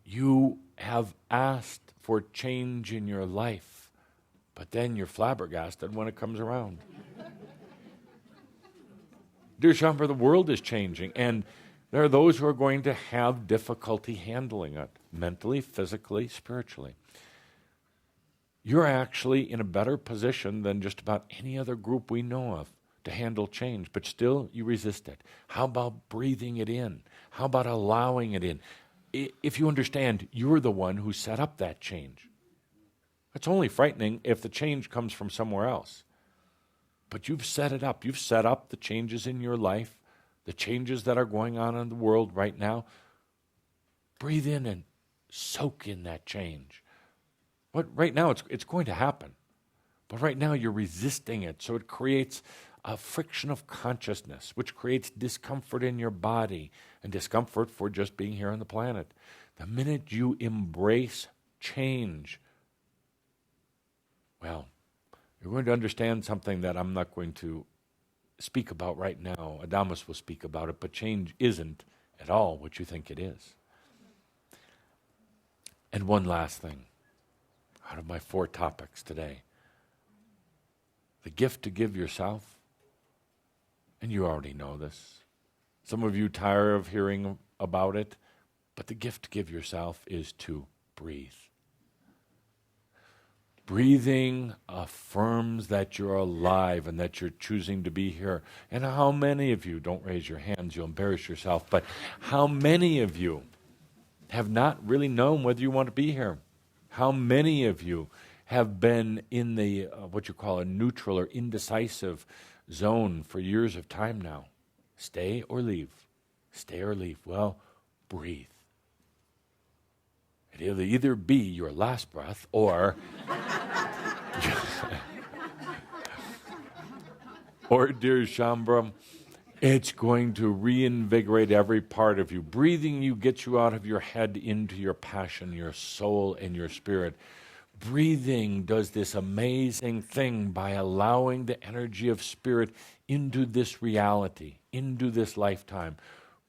You have asked for change in your life, but then you're flabbergasted when it comes around. Dear Shaumbra, the world is changing, and there are those who are going to have difficulty handling it, mentally, physically, spiritually. You're actually in a better position than just about any other group we know of to handle change, but still you resist it. How about breathing it in? How about allowing it in? If you understand, you're the one who set up that change. It's only frightening if the change comes from somewhere else. But you've set it up. You've set up the changes in your life, the changes that are going on in the world right now. Breathe in and soak in that change. But right now, it's going to happen. But right now, you're resisting it. So it creates a friction of consciousness, which creates discomfort in your body and discomfort for just being here on the planet. The minute you embrace change, well, you're going to understand something that I'm not going to speak about right now. Adamus will speak about it, but change isn't at all what you think it is. And one last thing out of my 4 topics today. The gift to give yourself, and you already know this. Some of you tire of hearing about it, but the gift to give yourself is to breathe. Breathing affirms that you're alive and that you're choosing to be here. And how many of you, don't raise your hands, you'll embarrass yourself, but how many of you have not really known whether you want to be here? How many of you have been in the, what you call a neutral or indecisive zone for years of time now? Stay or leave? Stay or leave? Well, breathe. It'll either be your last breath or or, dear Shaumbra, it's going to reinvigorate every part of you. Breathing you gets you out of your head into your passion, your soul, and your spirit. Breathing does this amazing thing by allowing the energy of spirit into this reality, into this lifetime.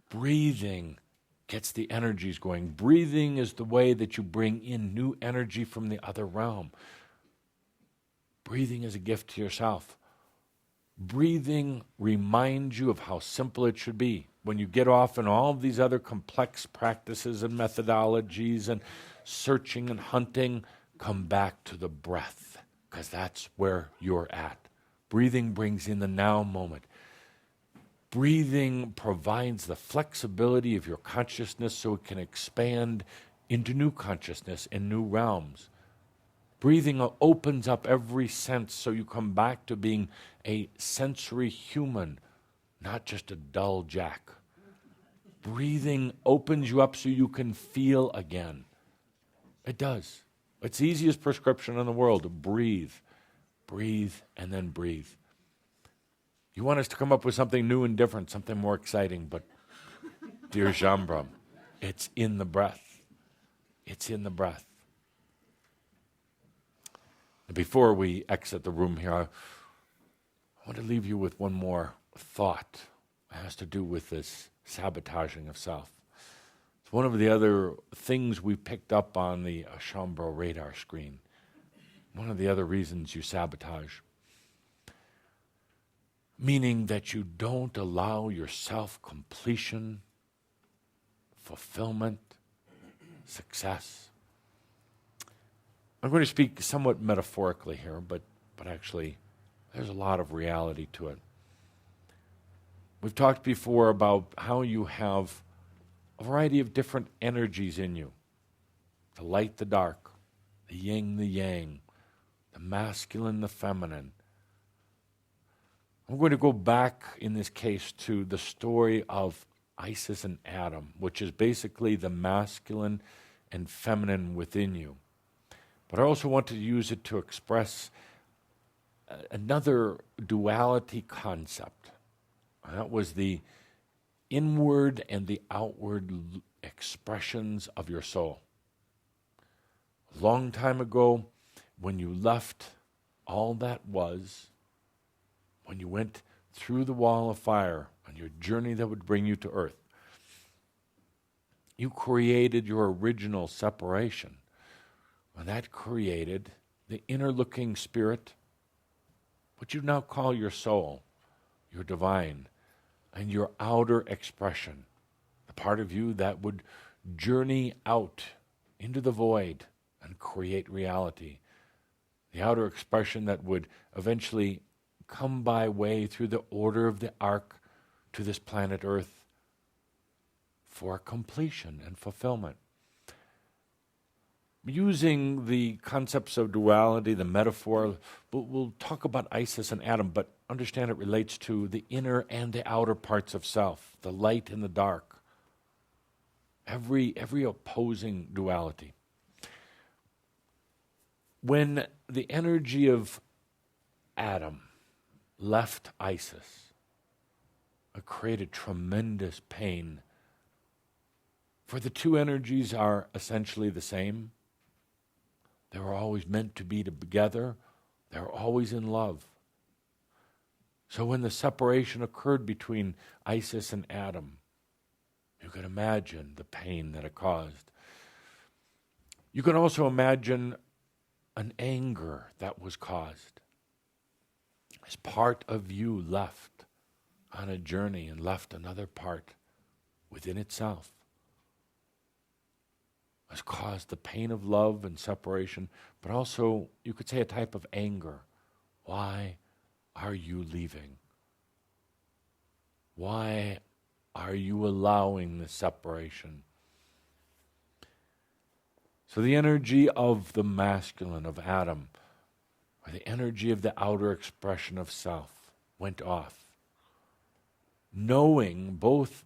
Breathing gets the energies going. Breathing is the way that you bring in new energy from the other realm. Breathing is a gift to yourself. Breathing reminds you of how simple it should be. When you get off in all of these other complex practices and methodologies and searching and hunting, come back to the breath, because that's where you're at. Breathing brings in the now moment. Breathing provides the flexibility of your consciousness so it can expand into new consciousness and new realms. Breathing opens up every sense so you come back to being a sensory human, not just a dull jack. Breathing opens you up so you can feel again. It does. It's the easiest prescription in the world to breathe. Breathe and then breathe. You want us to come up with something new and different, something more exciting, but dear Shaumbra, it's in the breath. It's in the breath. And before we exit the room here, I want to leave you with one more thought. It has to do with this sabotaging of self. It's one of the other things we picked up on the Shaumbra radar screen. One of the other reasons you sabotage. Meaning that you don't allow yourself completion, fulfillment, success. I'm going to speak somewhat metaphorically here, but actually there's a lot of reality to it. We've talked before about how you have a variety of different energies in you. The light, the dark, the yin, the yang, the masculine, the feminine. I'm going to go back in this case to the story of Isis and Adam, which is basically the masculine and feminine within you. But I also want to use it to express another duality concept. And that was the inward and the outward expressions of your soul. A long time ago, when you left all that was, when you went through the wall of fire on your journey that would bring you to earth, you created your original separation. And that created the inner looking spirit, what you now call your soul, your divine, and your outer expression, the part of you that would journey out into the void and create reality. The outer expression that would eventually come by way through the order of the ark to this planet Earth for completion and fulfillment. Using the concepts of duality, the metaphor, we'll talk about Isis and Adam, but understand it relates to the inner and the outer parts of self, the light and the dark, every opposing duality. When the energy of Adam left Isis, it created tremendous pain. For the two energies are essentially the same. They were always meant to be together. They were always in love. So when the separation occurred between Isis and Adam, you can imagine the pain that it caused. You can also imagine an anger that was caused as part of you left on a journey and left another part within itself. has caused the pain of love and separation, but also, you could say, a type of anger. Why are you leaving? Why are you allowing the separation? So the energy of the masculine, of Adam, or the energy of the outer expression of self, went off. Knowing, both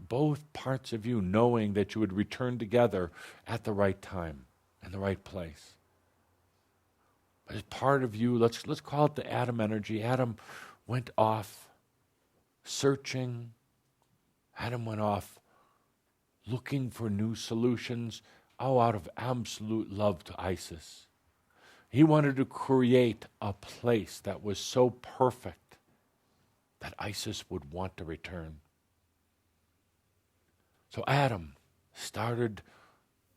parts of you, knowing that you would return together at the right time, in the right place. But as part of you, let's call it the Adam energy. Adam went off searching. Adam went off looking for new solutions, out of absolute love to Isis. He wanted to create a place that was so perfect that Isis would want to return. So Adam started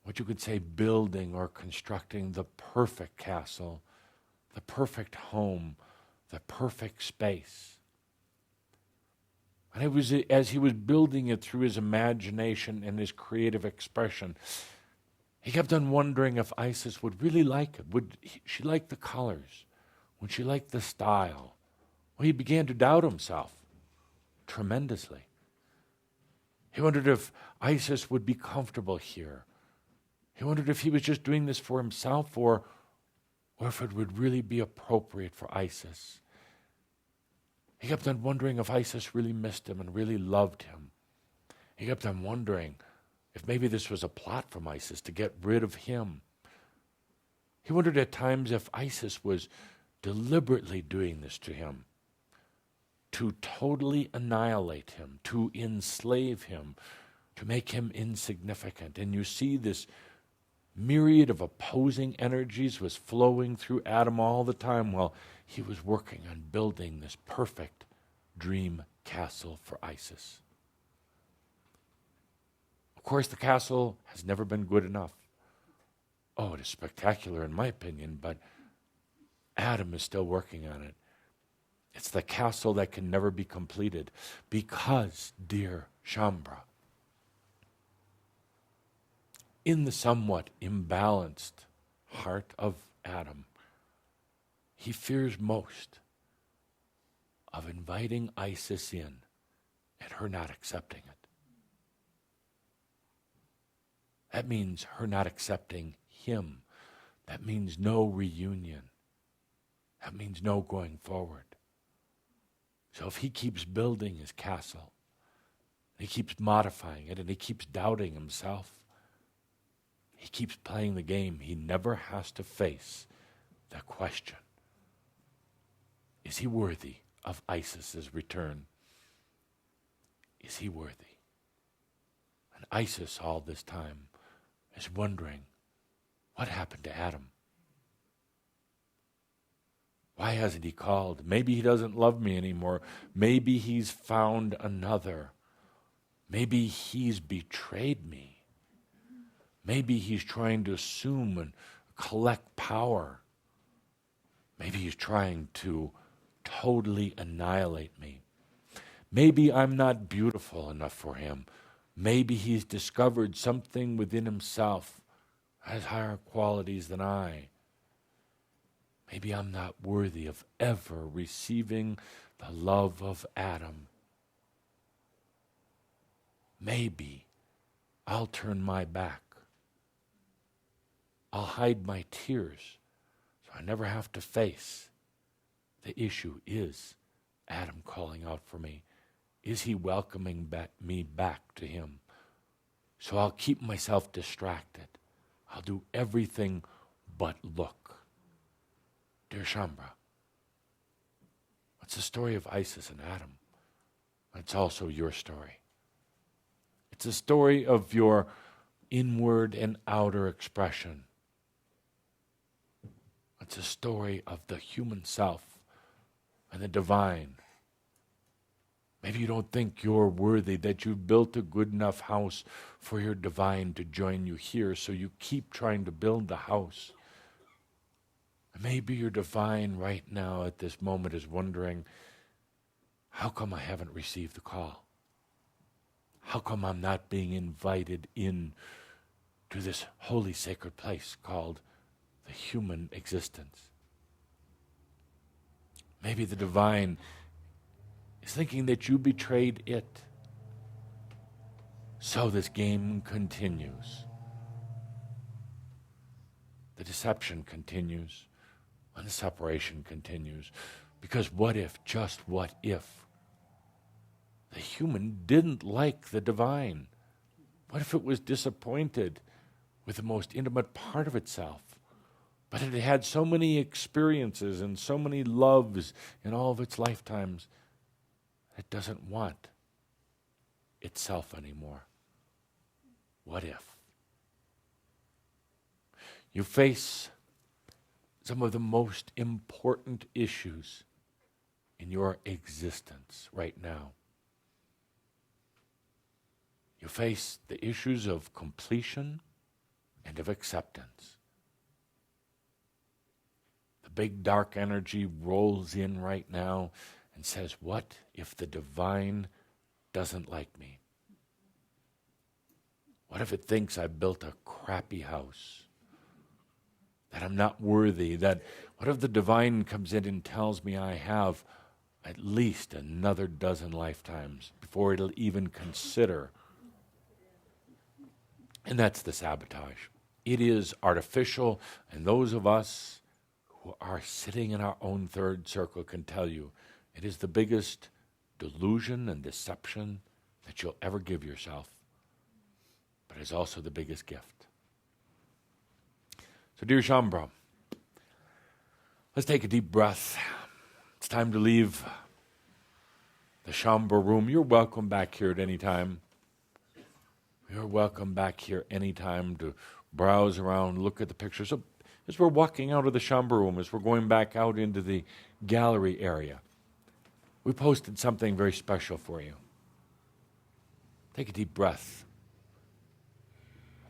what you could say building or constructing the perfect castle, the perfect home, the perfect space. And it was as he was building it through his imagination and his creative expression, he kept on wondering if Isis would really like it. Would she like the colors? Would she like the style? Well, he began to doubt himself tremendously. He wondered if Isis would be comfortable here. He wondered if he was just doing this for himself or if it would really be appropriate for Isis. He kept on wondering if Isis really missed him and really loved him. He kept on wondering if maybe this was a plot from Isis to get rid of him. He wondered at times if Isis was deliberately doing this to him, to totally annihilate him, to enslave him, to make him insignificant. And you see this myriad of opposing energies was flowing through Adam all the time while he was working on building this perfect dream castle for Isis. Of course, the castle has never been good enough. Oh, it is spectacular in my opinion, but Adam is still working on it. It's the castle that can never be completed because, dear Shaumbra, in the somewhat imbalanced heart of Adam, he fears most of inviting Isis in and her not accepting it. That means her not accepting him. That means no reunion. That means no going forward. So if he keeps building his castle, and he keeps modifying it, and he keeps doubting himself, he keeps playing the game, he never has to face the question, is he worthy of Isis's return? Is he worthy? And Isis all this time is wondering, what happened to Adam? Why hasn't he called? Maybe he doesn't love me anymore. Maybe he's found another. Maybe he's betrayed me. Maybe he's trying to assume and collect power. Maybe he's trying to totally annihilate me. Maybe I'm not beautiful enough for him. Maybe he's discovered something within himself that has higher qualities than I. Maybe I'm not worthy of ever receiving the love of Adam. Maybe I'll turn my back. I'll hide my tears so I never have to face. The issue is Adam calling out for me. Is he welcoming me back to him? So I'll keep myself distracted. I'll do everything but look. Dear Shaumbra, it's the story of Isis and Adam. It's also your story. It's a story of your inward and outer expression. It's a story of the human self and the divine. Maybe you don't think you're worthy, that you've built a good enough house for your divine to join you here, so you keep trying to build the house. Maybe your divine right now at this moment is wondering, how come I haven't received the call? How come I'm not being invited in to this holy sacred place called the human existence. Maybe the divine is thinking that you betrayed it. So this game continues. The deception continues, and the separation continues. Because what if, just what if, the human didn't like the divine? What if it was disappointed with the most intimate part of itself? But it had so many experiences and so many loves in all of its lifetimes, it doesn't want itself anymore. What if? You face some of the most important issues in your existence right now. You face the issues of completion and of acceptance. The big dark energy rolls in right now and says, what if the divine doesn't like me? What if it thinks I built a crappy house? That I'm not worthy? What if the divine comes in and tells me I have at least another dozen lifetimes before it'll even consider? And that's the sabotage. It is artificial, and those of us who are sitting in our own third circle can tell you it is the biggest delusion and deception that you'll ever give yourself, but it's also the biggest gift. So dear Shaumbra, let's take a deep breath. It's time to leave the Shaumbra room. You're welcome back here at any time. You're welcome back here anytime to browse around, look at the pictures. So as we're walking out of the Shaumbra room, as we're going back out into the gallery area, we posted something very special for you. Take a deep breath.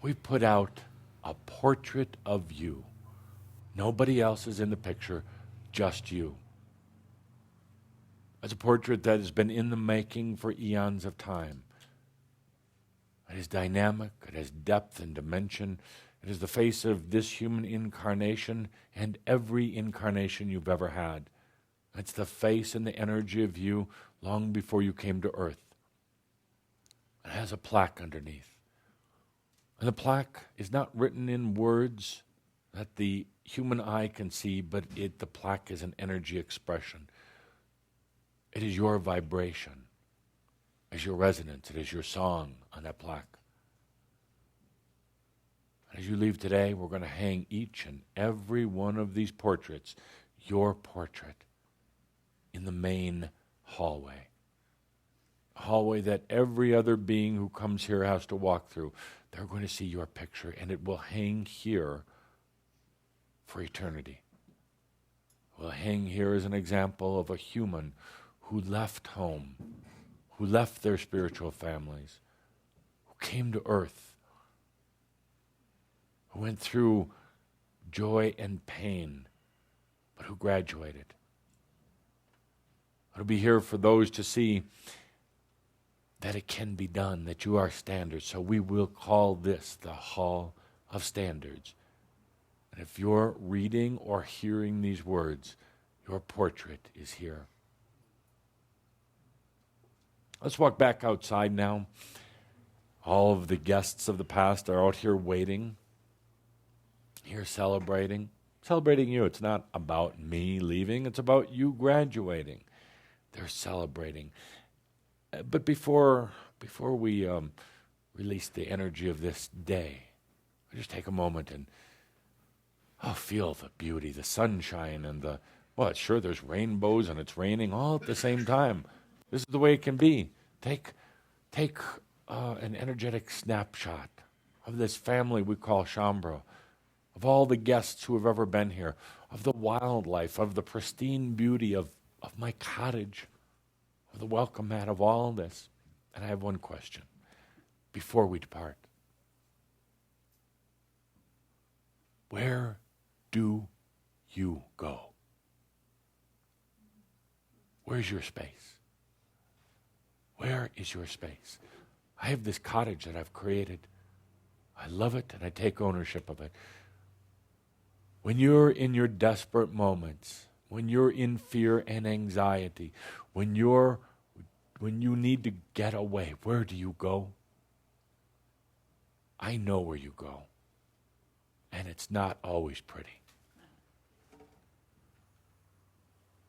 We put out a portrait of you. Nobody else is in the picture, just you. It's a portrait that has been in the making for eons of time. It is dynamic, it has depth and dimension. It is the face of this human incarnation and every incarnation you've ever had. It's the face and the energy of you long before you came to earth. It has a plaque underneath. And the plaque is not written in words that the human eye can see, but the plaque is an energy expression. It is your vibration. It is your resonance. It is your song on that plaque. As you leave today, we're going to hang each and every one of these portraits, your portrait, in the main hallway. A hallway that every other being who comes here has to walk through. They're going to see your picture, and it will hang here for eternity. It will hang here as an example of a human who left home, who left their spiritual families, who came to earth, who went through joy and pain, but who graduated. It'll be here for those to see that it can be done, that you are standards. So we will call this the Hall of Standards. And if you're reading or hearing these words, your portrait is here. Let's walk back outside now. All of the guests of the past are out here waiting, here celebrating you. It's not about me leaving, it's about you graduating. They're celebrating. But before we release the energy of this day, I just take a moment and feel the beauty, the sunshine, and sure, there's rainbows and it's raining all at the same time. This is the way it can be. Take an energetic snapshot of this family we call Shaumbra, of all the guests who have ever been here, of the wildlife, of the pristine beauty of my cottage, of the welcome mat, of all this. And I have one question before we depart. Where do you go? Where's your space? Where is your space? I have this cottage that I've created. I love it and I take ownership of it. When you're in your desperate moments, when you're in fear and anxiety, when you need to get away, where do you go? I know where you go. And it's not always pretty.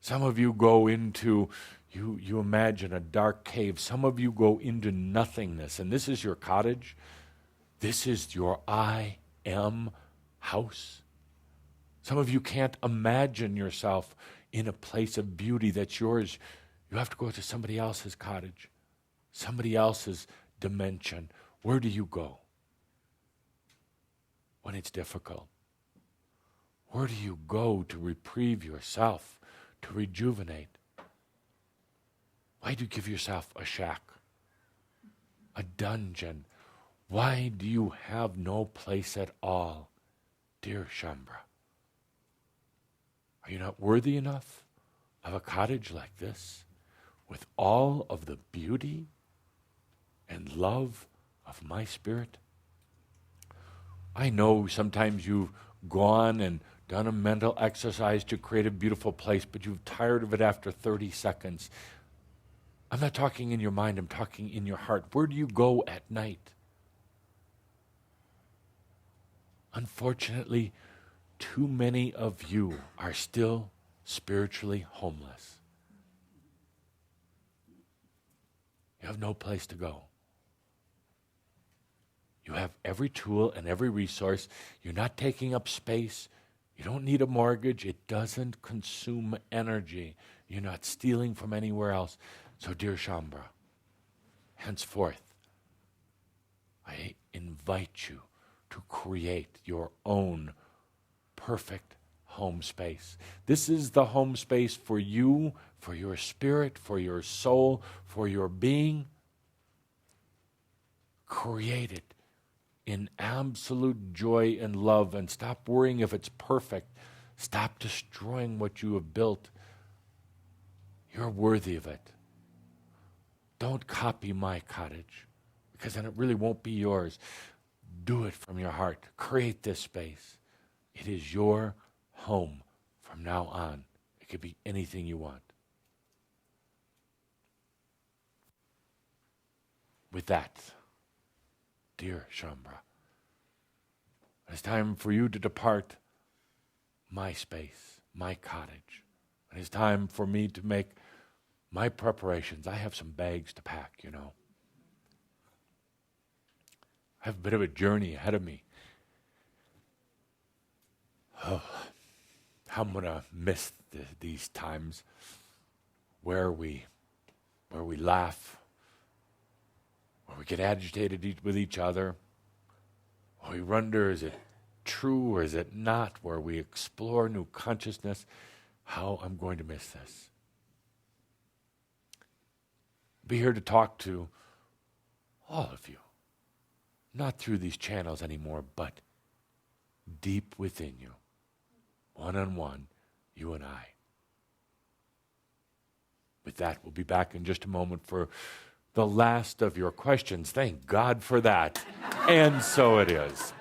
Some of you go into, you imagine a dark cave. Some of you go into nothingness. And this is your cottage. This is your I am house. Some of you can't imagine yourself in a place of beauty that's yours. You have to go to somebody else's cottage, somebody else's dimension. Where do you go when it's difficult? Where do you go to reprieve yourself, to rejuvenate? Why do you give yourself a shack, a dungeon? Why do you have no place at all, dear Shaumbra? Are you not worthy enough of a cottage like this, with all of the beauty and love of my spirit? I know sometimes you've gone and done a mental exercise to create a beautiful place, but you're tired of it after 30 seconds. I'm not talking in your mind, I'm talking in your heart. Where do you go at night? Unfortunately, too many of you are still spiritually homeless. You have no place to go. You have every tool and every resource. You're not taking up space. You don't need a mortgage. It doesn't consume energy. You're not stealing from anywhere else. So, dear Shaumbra, henceforth, I invite you to create your own perfect home space. This is the home space for you, for your spirit, for your soul, for your being. Create it in absolute joy and love, and stop worrying if it's perfect. Stop destroying what you have built. You're worthy of it. Don't copy my cottage, because then it really won't be yours. Do it from your heart. Create this space. It is your home from now on. It could be anything you want. With that, dear Shaumbra, it's time for you to depart my space, my cottage. It is time for me to make my preparations. I have some bags to pack, you know. I have a bit of a journey ahead of me. Oh, how I'm going to miss these times where we laugh, where we get agitated with each other, where we wonder, is it true or is it not, where we explore new consciousness. How I'm going to miss this. Be here to talk to all of you, not through these channels anymore, but deep within you. One-on-one, you and I. With that, we'll be back in just a moment for the last of your questions. Thank God for that. And so it is.